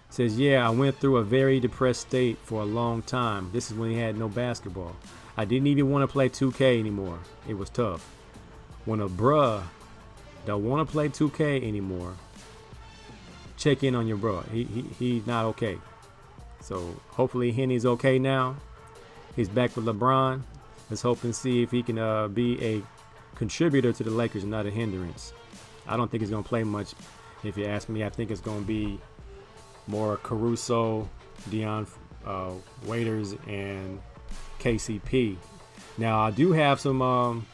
Says, yeah, I went through a very depressed state for a long time. This is when he had no basketball. I didn't even want to play 2K anymore. It was tough. When a bruh don't want to play 2K anymore, check in on your bro. He's not okay. So hopefully Henny's okay now. He's back with LeBron. Let's hope and see if he can be a contributor to the Lakers and not a hindrance. I don't think he's going to play much. If you ask me, I think it's going to be more Caruso, Deion Waiters, and KCP. Now, I do have some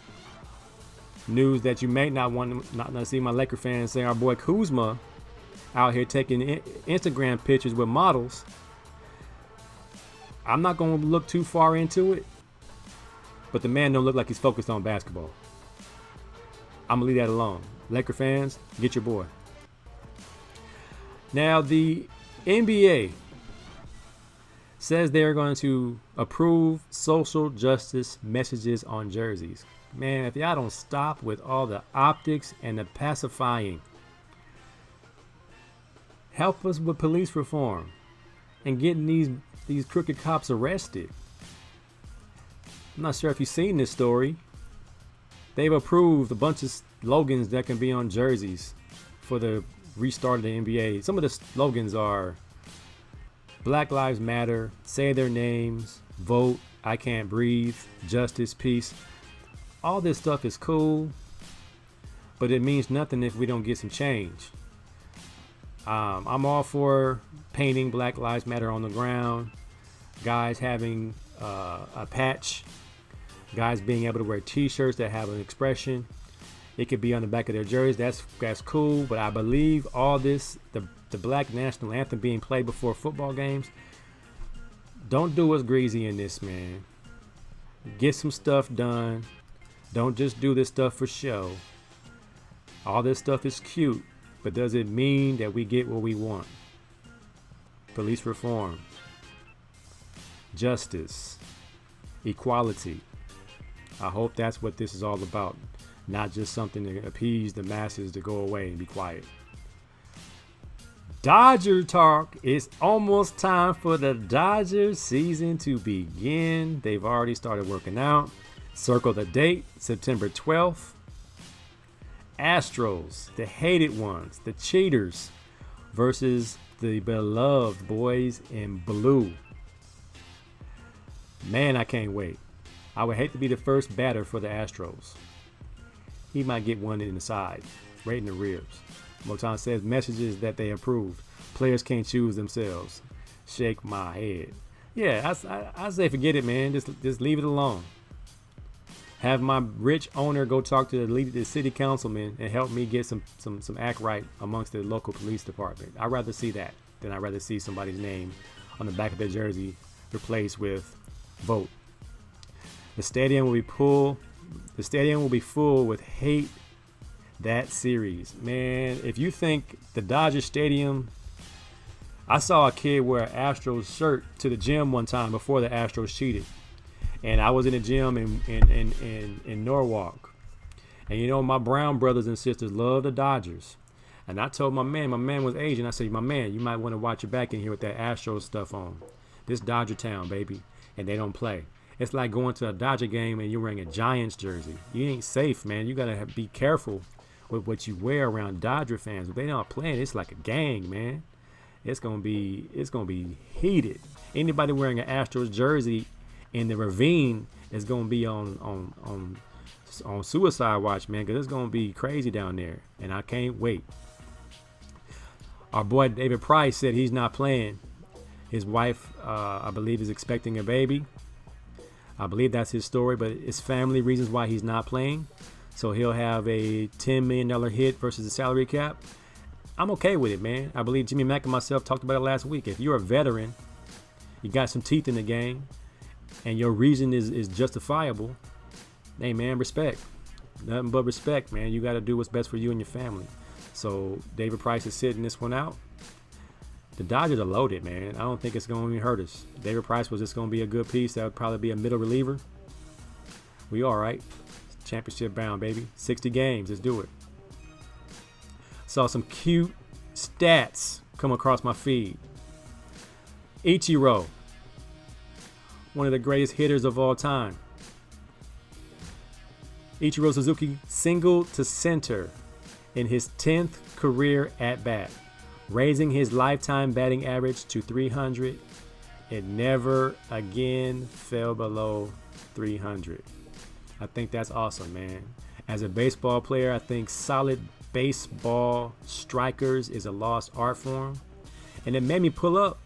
news that you may not want to see my Laker fans say. Our boy Kuzma out here taking Instagram pictures with models. I'm not going to look too far into it, but the man don't look like he's focused on basketball. I'm going to leave that alone. Laker fans, get your boy. Now, the NBA says they're going to approve social justice messages on jerseys. Man, if y'all don't stop with all the optics and the pacifying Help us with police reform and getting these crooked cops arrested. I'm not sure if you've seen this story. They've approved a bunch of slogans that can be on jerseys for the restart of the NBA. Some of the slogans are Black Lives Matter, say their names, vote, I can't breathe, justice, peace. All this stuff is cool, but it means nothing if we don't get some change. I'm all for painting Black Lives Matter on the ground, guys having a patch, guys being able to wear t-shirts that have an expression. It could be on the back of their jerseys. That's cool, but I believe all this, the Black National Anthem being played before football games, don't do us greasy in this, man. Get some stuff done. Don't just do this stuff for show. All this stuff is cute, but does it mean that we get what we want? Police reform, justice, equality. I hope that's what this is all about, not just something to appease the masses to go away and be quiet. Dodger talk. It's almost time for the Dodgers season to begin. They've already started working out. Circle the date, September 12th. Astros, the hated ones, the cheaters, versus the beloved boys in blue. Man, I can't wait. I would hate to be the first batter for the Astros. He might get one in the side, right in the ribs. Motown says messages that they approved. Players can't choose themselves. Shake my head. Yeah, I say forget it, man. Just leave it alone. Have my rich owner go talk to the city councilman and help me get some act right amongst the local police department. I'd rather see that than I'd rather see somebody's name on the back of their jersey replaced with vote. The stadium will be full with hate that series. Man, if you think the Dodger Stadium, I saw a kid wear an Astros shirt to the gym one time before the Astros cheated. And I was in the gym in Norwalk. And you know, my brown brothers and sisters love the Dodgers. And I told my man was Asian. I said, my man, you might want to watch your back in here with that Astros stuff on. This Dodger town, baby. And they don't play. It's like going to a Dodger game and you're wearing a Giants jersey. You ain't safe, man. You got to be careful with what you wear around Dodger fans. If they not playing, it's like a gang, man. It's gonna be heated. Anybody wearing an Astros jersey in the ravine is gonna be on suicide watch, man, because it's gonna be crazy down there, and I can't wait. Our boy David Price said he's not playing. His wife, I believe, is expecting a baby. I believe that's his story, but it's family reasons why he's not playing. So he'll have a $10 million hit versus the salary cap. I'm okay with it, man. I believe Jimmy Mack and myself talked about it last week. If you're a veteran, you got some teeth in the game, and your reason is justifiable, hey, man, respect. Nothing but respect, man. You got to do what's best for you and your family. So David Price is sitting this one out. The Dodgers are loaded, man. I don't think it's going to hurt us. David Price was just going to be a good piece. That would probably be a middle reliever. We all right. Championship bound, baby. 60 games. Let's do it. Saw some cute stats come across my feed. Ichiro, one of the greatest hitters of all time. Ichiro Suzuki singled to center in his 10th career at-bat, raising his lifetime batting average to 300. It never again fell below 300. I think that's awesome, man. As a baseball player, I think solid baseball strikers is a lost art form. And it made me pull up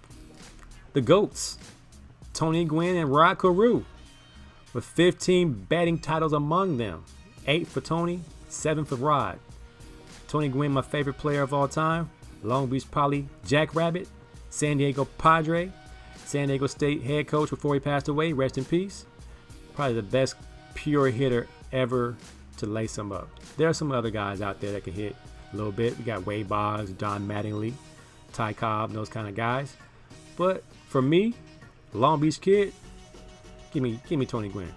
the GOATs, Tony Gwynn and Rod Carew, with 15 batting titles among them. 8 for Tony, 7 for Rod. Tony Gwynn, my favorite player of all time. Long Beach Poly Jackrabbit, San Diego Padre, San Diego State head coach before he passed away, rest in peace. Probably the best pure hitter ever to lace them up. There are some other guys out there that can hit a little bit. We got Wade Boggs, Don Mattingly, Ty Cobb, those kind of guys. But for me, Long Beach kid, give me Tony Gwynn.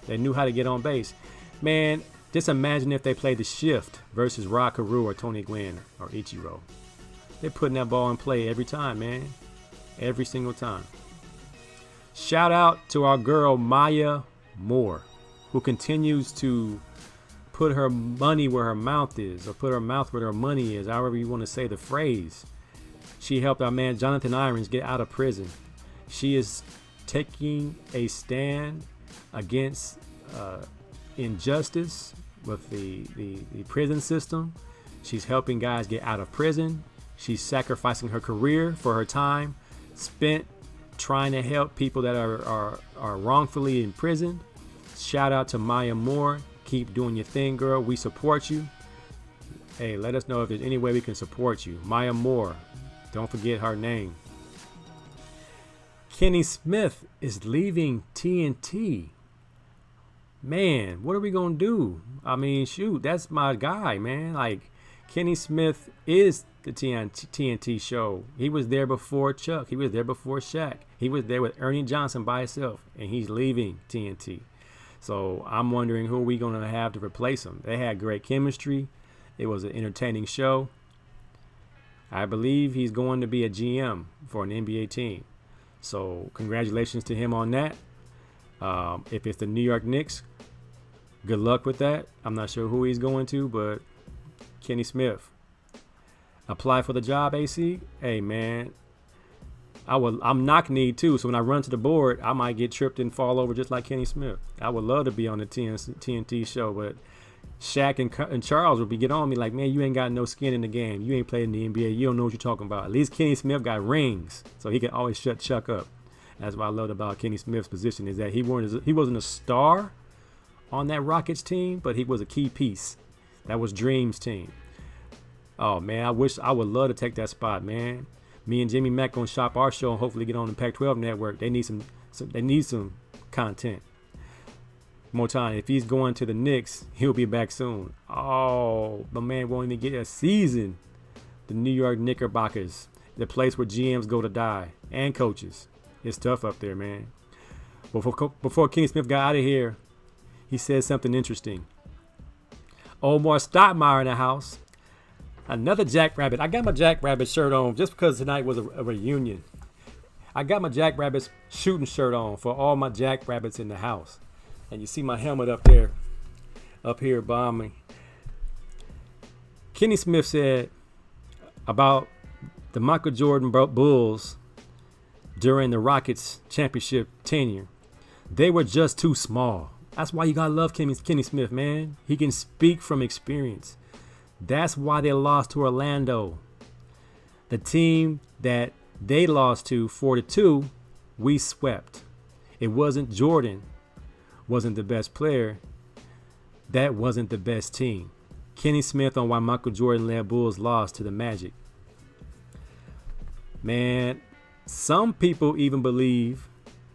They knew how to get on base. Man, just imagine if they played the shift versus Rod Carew or Tony Gwynn or Ichiro. They're putting that ball in play every time, man. Every single time. Shout out to our girl Maya Moore, who continues to put her money where her mouth is, or put her mouth where her money is, however you want to say the phrase. She helped our man Jonathan Irons get out of prison. She is taking a stand against injustice with the prison system. She's helping guys get out of prison. She's sacrificing her career for her time spent trying to help people that are wrongfully imprisoned. Shout out to Maya Moore. Keep doing your thing, girl. We support you. Hey, let us know if there's any way we can support you. Maya Moore. Don't forget her name. Kenny Smith is leaving TNT. Man, what are we going to do? I mean, shoot, that's my guy, man. Like, Kenny Smith is the TNT show. He was there before Chuck. He was there before Shaq. He was there with Ernie Johnson by himself, and he's leaving TNT. So I'm wondering who we going to have to replace him. They had great chemistry. It was an entertaining show. I believe he's going to be a GM for an NBA team. So congratulations to him on that. If it's the New York Knicks, good luck with that. I'm not sure who he's going to, but Kenny Smith. Apply for the job, AC. Hey, man. I'm knock-kneed, too, so when I run to the board, I might get tripped and fall over just like Kenny Smith. I would love to be on the TNT show, but Shaq and Charles would get on me like, man, you ain't got no skin in the game. You ain't played in the NBA. You don't know what you're talking about. At least Kenny Smith got rings, so he can always shut Chuck up. That's what I loved about Kenny Smith's position, is that he wasn't a star on that Rockets team, but he was a key piece. That was Dream's team. Oh, man, I would love to take that spot, man. Me and Jimmy Mack gonna shop our show and hopefully get on the Pac-12 network. They need some content. More time. If he's going to the Knicks, he'll be back soon. Oh, my man won't even get a season. The New York Knickerbockers, the place where GMs go to die, and coaches. It's tough up there, man. Before Kenny Smith got out of here, he said something interesting. Omar Stoudemire in the house. Another Jackrabbit. I got my Jackrabbit shirt on just because tonight was a reunion. I got my Jackrabbit shooting shirt on for all my Jackrabbits in the house. And you see my helmet up here by me. Kenny Smith said about the Michael Jordan Bulls during the Rockets championship tenure. They were just too small. That's why you gotta love Kenny Smith, man. He can speak from experience. That's why they lost to Orlando. The team that they lost to 4-2, we swept. It wasn't Jordan, wasn't the best player. That wasn't the best team. Kenny Smith on why Michael Jordan-led Bulls lost to the Magic. Man, some people even believe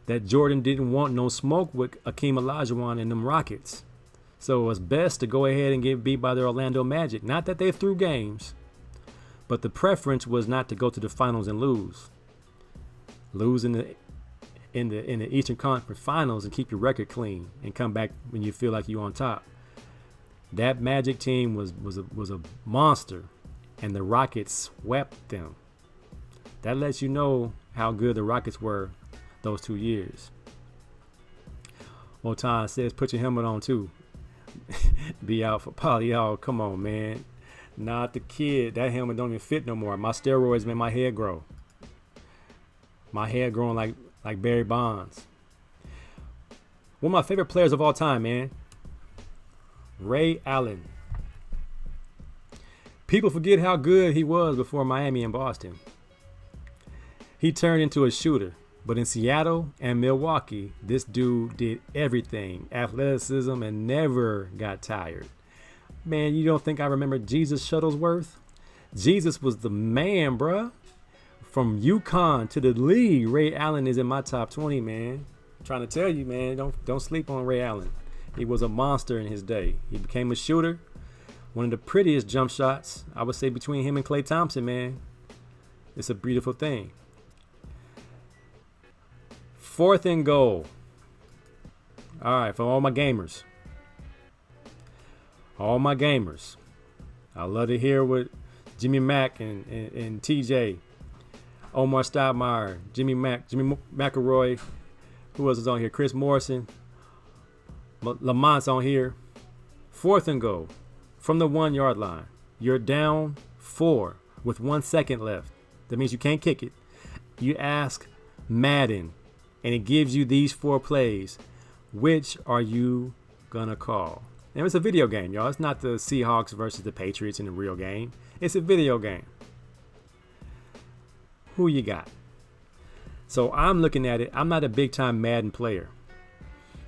that Jordan didn't want no smoke with Akeem Olajuwon and them Rockets. So it was best to go ahead and get beat by the Orlando Magic. Not that they threw games, but the preference was not to go to the finals and lose. Lose in the Eastern Conference Finals and keep your record clean and come back when you feel like you're on top. That Magic team was a monster, and the Rockets swept them. That lets you know how good the Rockets were those 2 years. Motan says, put your helmet on too. Be out for Polly. Oh, come on, man. Not the kid. That helmet don't even fit no more. My steroids made my hair grow. My hair growing like Barry Bonds. One of my favorite players of all time, man. Ray Allen. People forget how good he was before Miami and Boston. He turned into a shooter. But in Seattle and Milwaukee, this dude did everything. Athleticism and never got tired. Man, you don't think I remember Jesus Shuttlesworth? Jesus was the man, bruh. From UConn to the league, Ray Allen is in my top 20, man. I'm trying to tell you, man, don't sleep on Ray Allen. He was a monster in his day. He became a shooter. One of the prettiest jump shots, I would say, between him and Klay Thompson, man. It's a beautiful thing. 4th and goal. All right, for all my gamers. All my gamers. I love to hear what Jimmy Mack and TJ, Omar Stoudemire, Jimmy McElroy. Who else is on here? Chris Morrison. Lamont's on here. 4th and goal from the 1 yard line. You're down 4 with 1 second left. That means you can't kick it. You ask Madden, and it gives you these 4 plays. Which are you gonna call? And it's a video game, y'all. It's not the Seahawks versus the Patriots in the real game. It's a video game. Who you got? So I'm looking at it. I'm not a big time Madden player,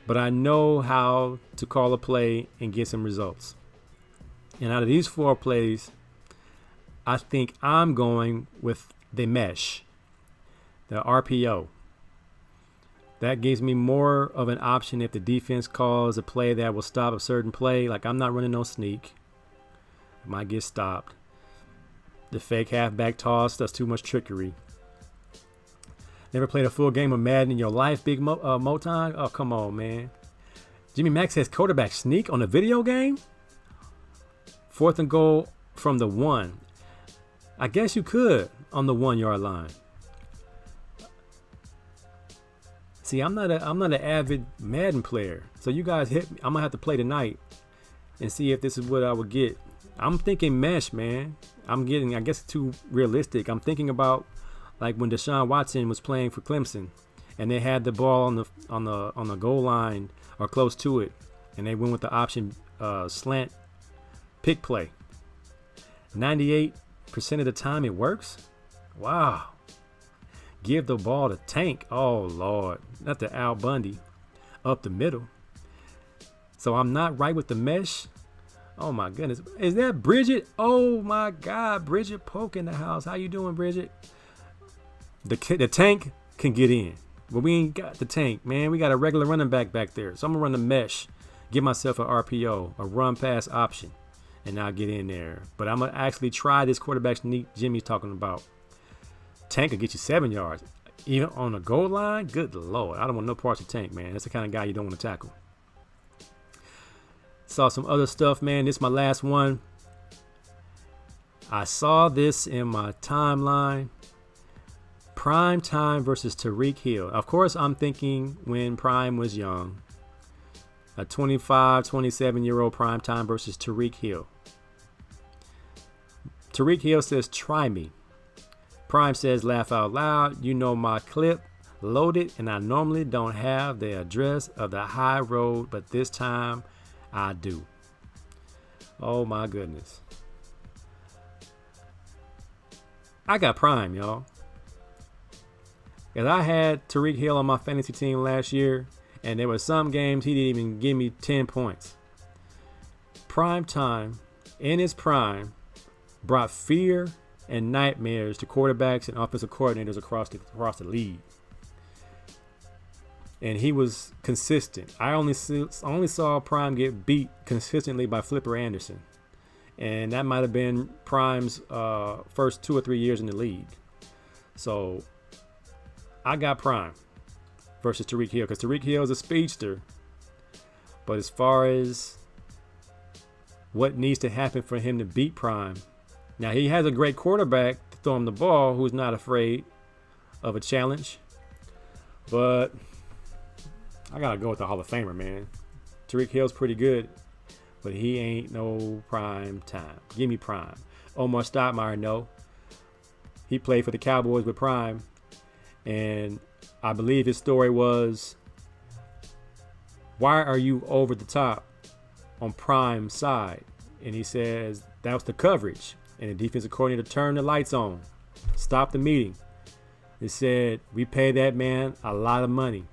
but I know how to call a play and get some results. And out of these 4 plays, I think I'm going with the mesh, the RPO. That gives me more of an option if the defense calls a play that will stop a certain play. Like, I'm not running no sneak. It might get stopped. The fake halfback toss, that's too much trickery. Never played a full game of Madden in your life, Big Moton? Oh, come on, man. Jimmy Mack says quarterback sneak on a video game? 4th and goal from the 1. I guess you could on the 1 yard line. See, I'm not an avid Madden player. So you guys hit me. I'm gonna have to play tonight and see if this is what I would get. I'm thinking mesh, man. I'm getting, I guess, too realistic. I'm thinking about like when Deshaun Watson was playing for Clemson, and they had the ball on the goal line or close to it, and they went with the option slant pick play. 98% of the time it works. Wow. Give the ball to Tank. Oh Lord, not to Al Bundy, up the middle. So I'm not right with the mesh. Oh my goodness, is that Bridget? Oh my God, Bridget Polk in the house. How you doing, Bridget? The Tank can get in, but we ain't got the Tank, man. We got a regular running back there. So I'm gonna run the mesh, give myself an RPO, a run pass option, and I'll get in there. But I'm gonna actually try this quarterback sneak Jimmy's talking about. Tank will get you 7 yards, even on the goal line. Good Lord, I don't want no parts of Tank, man. That's the kind of guy you don't want to tackle. Saw some other stuff, man. This is my last one. I saw this in my timeline. Prime time versus Tyreek Hill. Of course, I'm thinking when Prime was young. A 25, 27-year-old Prime time versus Tyreek Hill. Tyreek Hill says, try me. Prime says, laugh out loud. You know my clip. Loaded, and I normally don't have the address of the high road, but this time I do. Oh my goodness. I got Prime, y'all. Because I had Tyreek Hill on my fantasy team last year, and there were some games he didn't even give me 10 points. Prime time, in his prime, brought fear and nightmares to quarterbacks and offensive coordinators across the league. And he was consistent. I only saw Prime get beat consistently by Flipper Anderson. And that might have been Prime's first 2 or 3 years in the league. So I got Prime versus Tyreek Hill, because Tyreek Hill is a speedster. But as far as what needs to happen for him to beat Prime, now he has a great quarterback to throw him the ball who's not afraid of a challenge. But I got to go with the Hall of Famer, man. Tyreek Hill's pretty good, but he ain't no Prime time. Give me Prime. Omar Stoudemire, no. He played for the Cowboys with Prime. And I believe his story was, why are you over the top on Prime's side? And he says, that was the coverage. And the defensive coordinator turned the lights on, stopped the meeting. They said, we pay that man a lot of money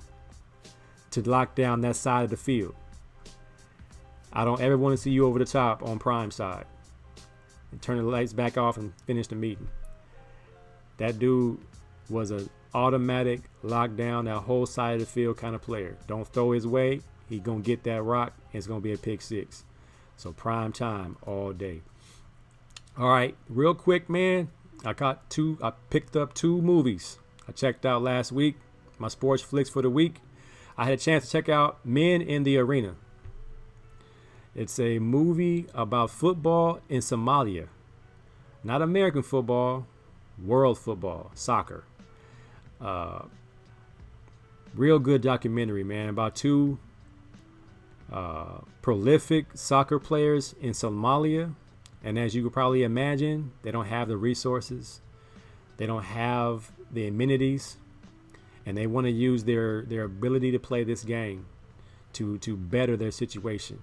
to lock down that side of the field. I don't ever want to see you over the top on Prime's side. And turn the lights back off and finish the meeting. That dude was an automatic lockdown that whole side of the field kind of player. Don't throw his way. He's going to get that rock, and it's going to be a pick six. So Prime time all day. All right, real quick, man. I picked up 2 movies I checked out last week. My sports flicks for the week. I had a chance to check out Men in the Arena. It's a movie about football in Somalia. Not American football, world football, soccer. Real good documentary, man, about two prolific soccer players in Somalia. And as you could probably imagine, they don't have the resources, they don't have the amenities, and they want to use their ability to play this game to better their situation.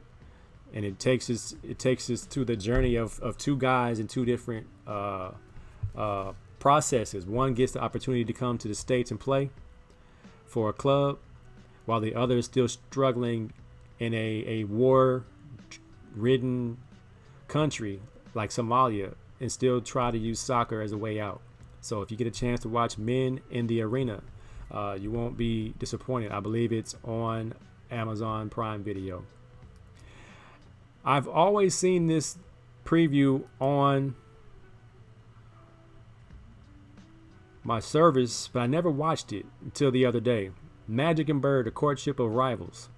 And it takes us through the journey of two guys in two different processes. One gets the opportunity to come to the States and play for a club, while the other is still struggling in a war-ridden country like Somalia and still try to use soccer as a way out. So if you get a chance to watch Men in the Arena, you won't be disappointed. I believe it's on Amazon Prime Video. I've always seen this preview on my service, but I never watched it until the other day. Magic and Bird, A Courtship of Rivals.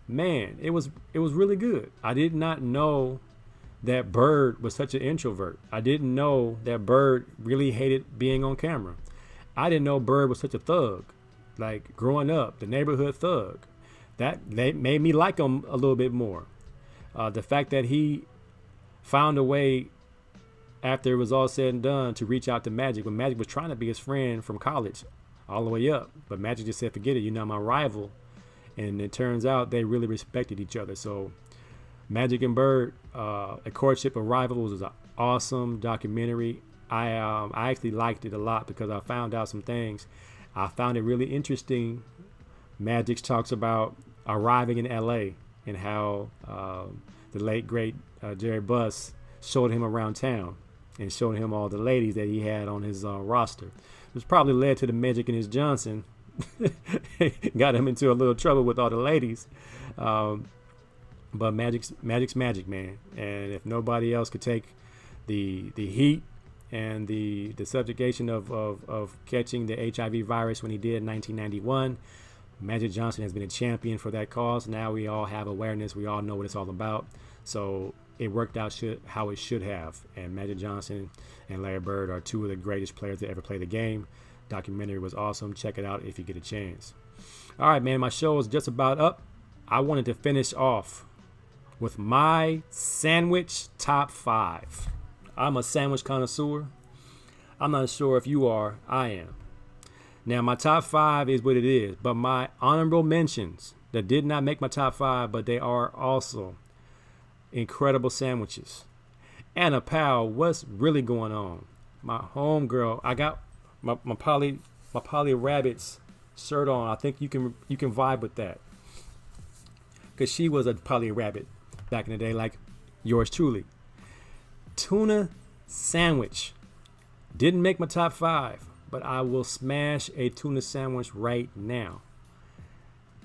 Man, it was really good. I did not know that Bird was such an introvert. I didn't know that Bird really hated being on camera. I didn't know Bird was such a thug. Like growing up, the neighborhood thug. That made me like him a little bit more. The fact that he found a way after it was all said and done to reach out to Magic when Magic was trying to be his friend from college all the way up. But Magic just said, forget it, you're not my rival. And it turns out they really respected each other. So Magic and Bird, A Courtship of Rivals, was an awesome documentary. I actually liked it a lot because I found out some things. I found it really interesting. Magic talks about arriving in LA and how the late great Jerry Buss showed him around town and showed him all the ladies that he had on his roster. Which probably led to the Magic and his Johnson. Got him into a little trouble with all the ladies. But Magic's Magic, man. And if nobody else could take the heat and the subjugation of catching the HIV virus when he did in 1991, Magic Johnson has been a champion for that cause. Now we all have awareness. We all know what it's all about. So it worked out how it should have. And Magic Johnson and Larry Bird are two of the greatest players to ever play the game. Documentary was awesome. Check it out if you get a chance. All right, man, my show is just about up. I wanted to finish off with my sandwich top 5. I'm a sandwich connoisseur. I'm not sure if you are. I am. Now, my top 5 is what it is, but my honorable mentions that did not make my top 5, but they are also incredible sandwiches. Anna Powell, what's really going on? My homegirl, I got my Polly Rabbits shirt on. I think you can vibe with that, because she was a Polly Rabbit back in the day, like yours truly. Tuna sandwich didn't make my top 5, but I will smash a tuna sandwich right now.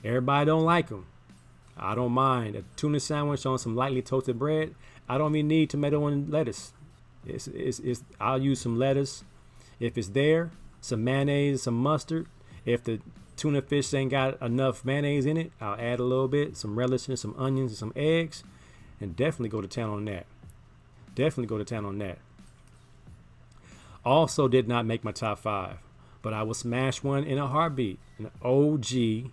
Everybody don't like them. I don't mind a tuna sandwich on some lightly toasted bread. I don't even need tomato and lettuce. I'll use some lettuce. If it's there, some mayonnaise, some mustard. If the tuna fish ain't got enough mayonnaise in it, I'll add a little bit, some relish and some onions and some eggs, and definitely go to town on that. Definitely go to town on that. Also did not make my top 5, but I will smash one in a heartbeat. An OG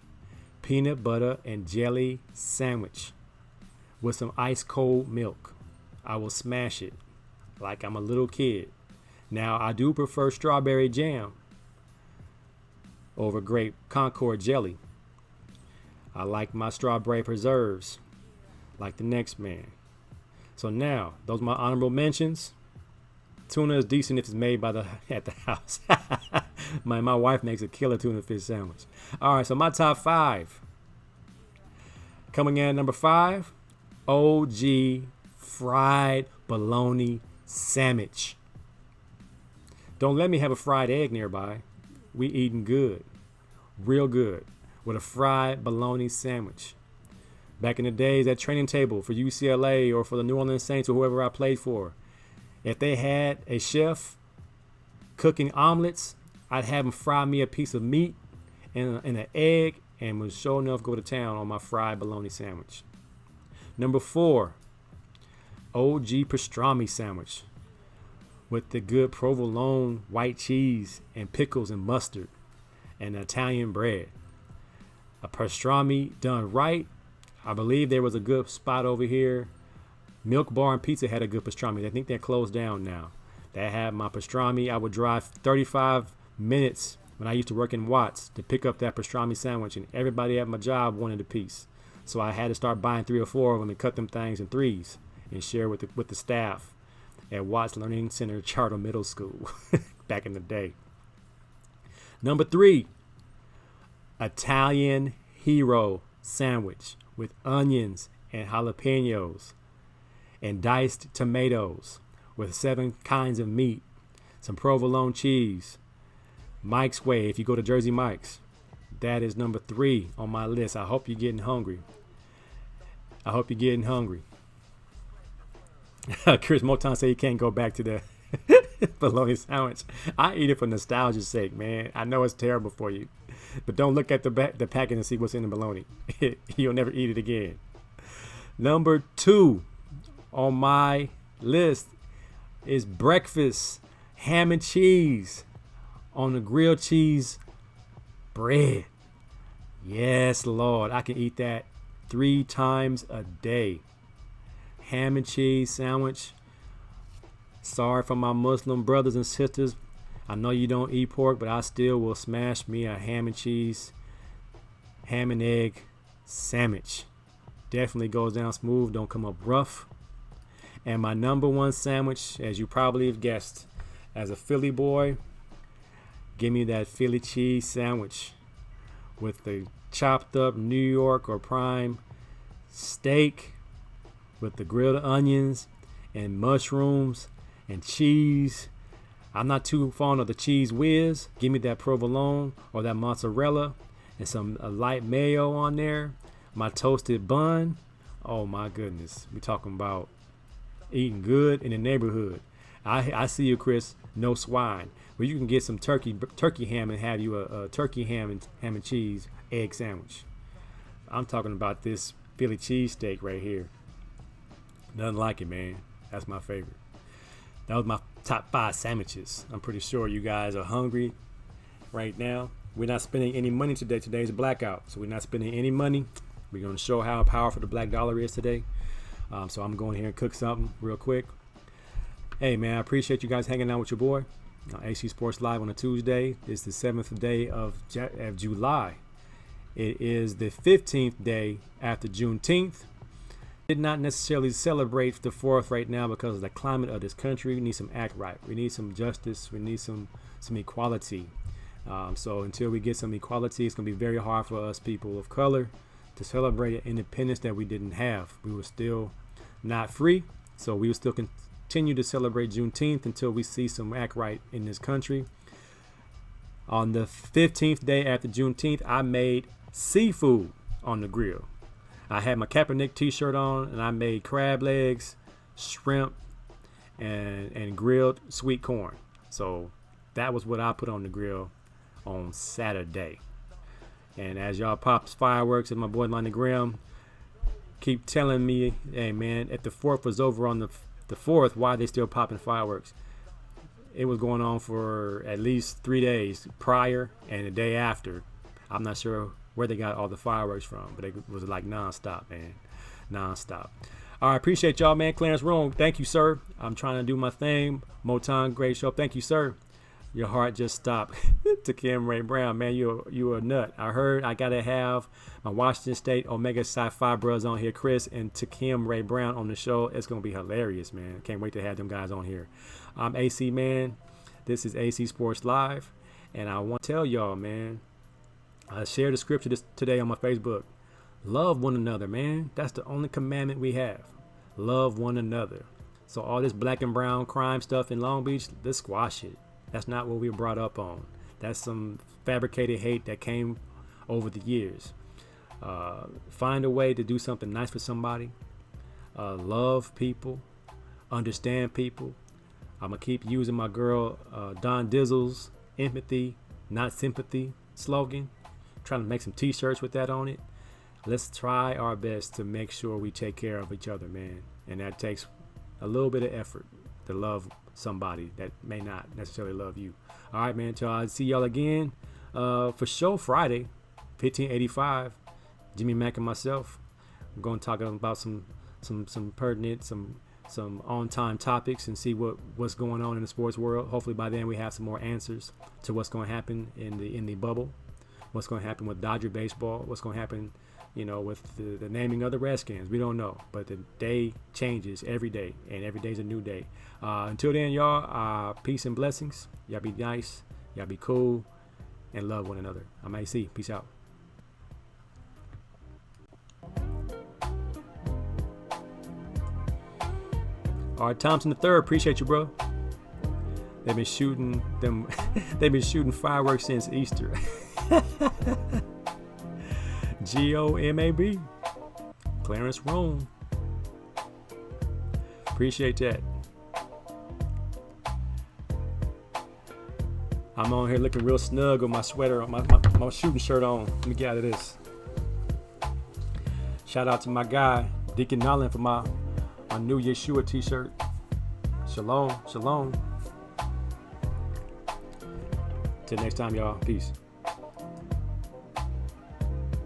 peanut butter and jelly sandwich with some ice cold milk. I will smash it like I'm a little kid. Now, I do prefer strawberry jam over grape Concord jelly. I like my strawberry preserves like the next man. So now, those are my honorable mentions. Tuna is decent if it's made at the house. My wife makes a killer tuna fish sandwich. All right, so my top 5. Coming in at number 5, OG fried bologna sandwich. Don't let me have a fried egg nearby. We eating good, real good, with a fried bologna sandwich. Back in the days at training table for UCLA or for the New Orleans Saints or whoever I played for, if they had a chef cooking omelets, I'd have him fry me a piece of meat and an egg, and would sure enough go to town on my fried bologna sandwich. Number 4, OG pastrami sandwich with the good provolone white cheese and pickles and mustard and Italian bread. A pastrami done right. I believe there was a good spot over here. Milk Bar and Pizza had a good pastrami. I think they're closed down now. They had my pastrami. I would drive 35 minutes when I used to work in Watts to pick up that pastrami sandwich, and everybody at my job wanted a piece. So I had to start buying 3 or 4 of them and cut them things in threes and share with the staff at Watts Learning Center Charter Middle School back in the day. Number 3, Italian Hero sandwich with onions and jalapenos and diced tomatoes with 7 kinds of meat, some provolone cheese. Mike's Way, if you go to Jersey Mike's. That is number 3 on my list. I hope you're getting hungry. Chris Moton said he can't go back to the bologna sandwich. I eat it for nostalgia's sake, man. I know it's terrible for you, but don't look at the package and see what's in the bologna. You'll never eat it again. Number 2 on my list is breakfast ham and cheese on the grilled cheese bread. Yes, Lord, I can eat that 3 times a day. Ham and cheese sandwich. Sorry for my Muslim brothers and sisters. I know you don't eat pork, but I still will smash me a ham and cheese, ham and egg sandwich. Definitely goes down smooth, don't come up rough. And my number 1 sandwich, as you probably have guessed, as a Philly boy, give me that Philly cheese sandwich with the chopped up New York or prime steak with the grilled onions and mushrooms and cheese. I'm not too fond of the cheese whiz. Give me that provolone or that mozzarella and some light mayo on there. My toasted bun. Oh my goodness. We're talking about eating good in the neighborhood. I see you, Chris. No swine. Well, you can get some turkey ham and have you a turkey ham and cheese egg sandwich. I'm talking about this Philly cheesesteak right here. Nothing like it, man. That's my favorite. That was my top 5 sandwiches. I'm pretty sure you guys are hungry right now. We're not spending any money today. Today's a blackout, so we're not spending any money. We're going to show how powerful the black dollar is today. So I'm going here and cook something real quick. Hey, man, I appreciate you guys hanging out with your boy. AC Sports Live on a Tuesday. It's the 7th day of July. It is the 15th day after Juneteenth. Did not necessarily celebrate the 4th right now because of the climate of this country. We need some act right. We need some justice. We need some equality. So until we get some equality, it's going to be very hard for us people of color to celebrate independence that we didn't have. We were still not free, so we will still continue to celebrate Juneteenth until we see some act right in this country. On the 15th day after Juneteenth, I made seafood on the grill. I had my Kaepernick t-shirt on, and I made crab legs, shrimp, and grilled sweet corn. So that was what I put on the grill on Saturday. And as y'all pops fireworks and my boy Lonnie Graham keep telling me, hey man, if the 4th was over on the 4th, why are they still popping fireworks? It was going on for at least 3 days prior and the day after. I'm not sure where they got all the fireworks from, but it was like nonstop, man. Nonstop. All right, appreciate y'all, man. Clarence Rome, thank you, sir. I'm trying to do my thing. Motown, great show. Thank you, sir. Your heart just stopped. To Kim Ray Brown, man, you a nut. I heard I gotta have my Washington State Omega Psi Phi bros on here, Chris and Takim Ray Brown on the show. It's gonna be hilarious, man. Can't wait to have them guys on here. I'm AC, man. This is AC Sports Live, and I want to tell y'all, man. I shared the scripture today on my Facebook. Love one another, man. That's the only commandment we have. Love one another. So all this black and brown crime stuff in Long Beach, let's squash it. That's not what we were brought up on. That's some fabricated hate that came over the years. Find a way to do something nice for somebody. Love people. Understand people. I'm going to keep using my girl Don Dizzle's empathy, not sympathy slogan. Trying to make some t-shirts with that on it. Let's try our best to make sure we take care of each other, man. And that takes a little bit of effort. to love somebody that may not necessarily love you. All right, man. So I'll see y'all again for show Friday, 1585. Jimmy Mack and myself. We're going to talk about some pertinent, some on-time topics and see what's going on in the sports world. Hopefully by then we have some more answers to what's going to happen in the bubble, what's going to happen with Dodger baseball, what's going to happen, with the naming of the Redskins. We don't know, but the day changes every day, and every day's a new day. Until then, y'all, peace and blessings. Y'all be nice, y'all be cool, and love one another. I'm AC. Peace out. All right, Thompson III, appreciate you, bro. They've been shooting them. They've been shooting fireworks since Easter. GOMAB, Clarence Rome. Appreciate that. I'm on here looking real snug with my sweater on, my shooting shirt on. Let me get out of this. Shout out to my guy, Deacon Nolan, for my new Yeshua t-shirt. Shalom, shalom. Till next time, y'all. Peace.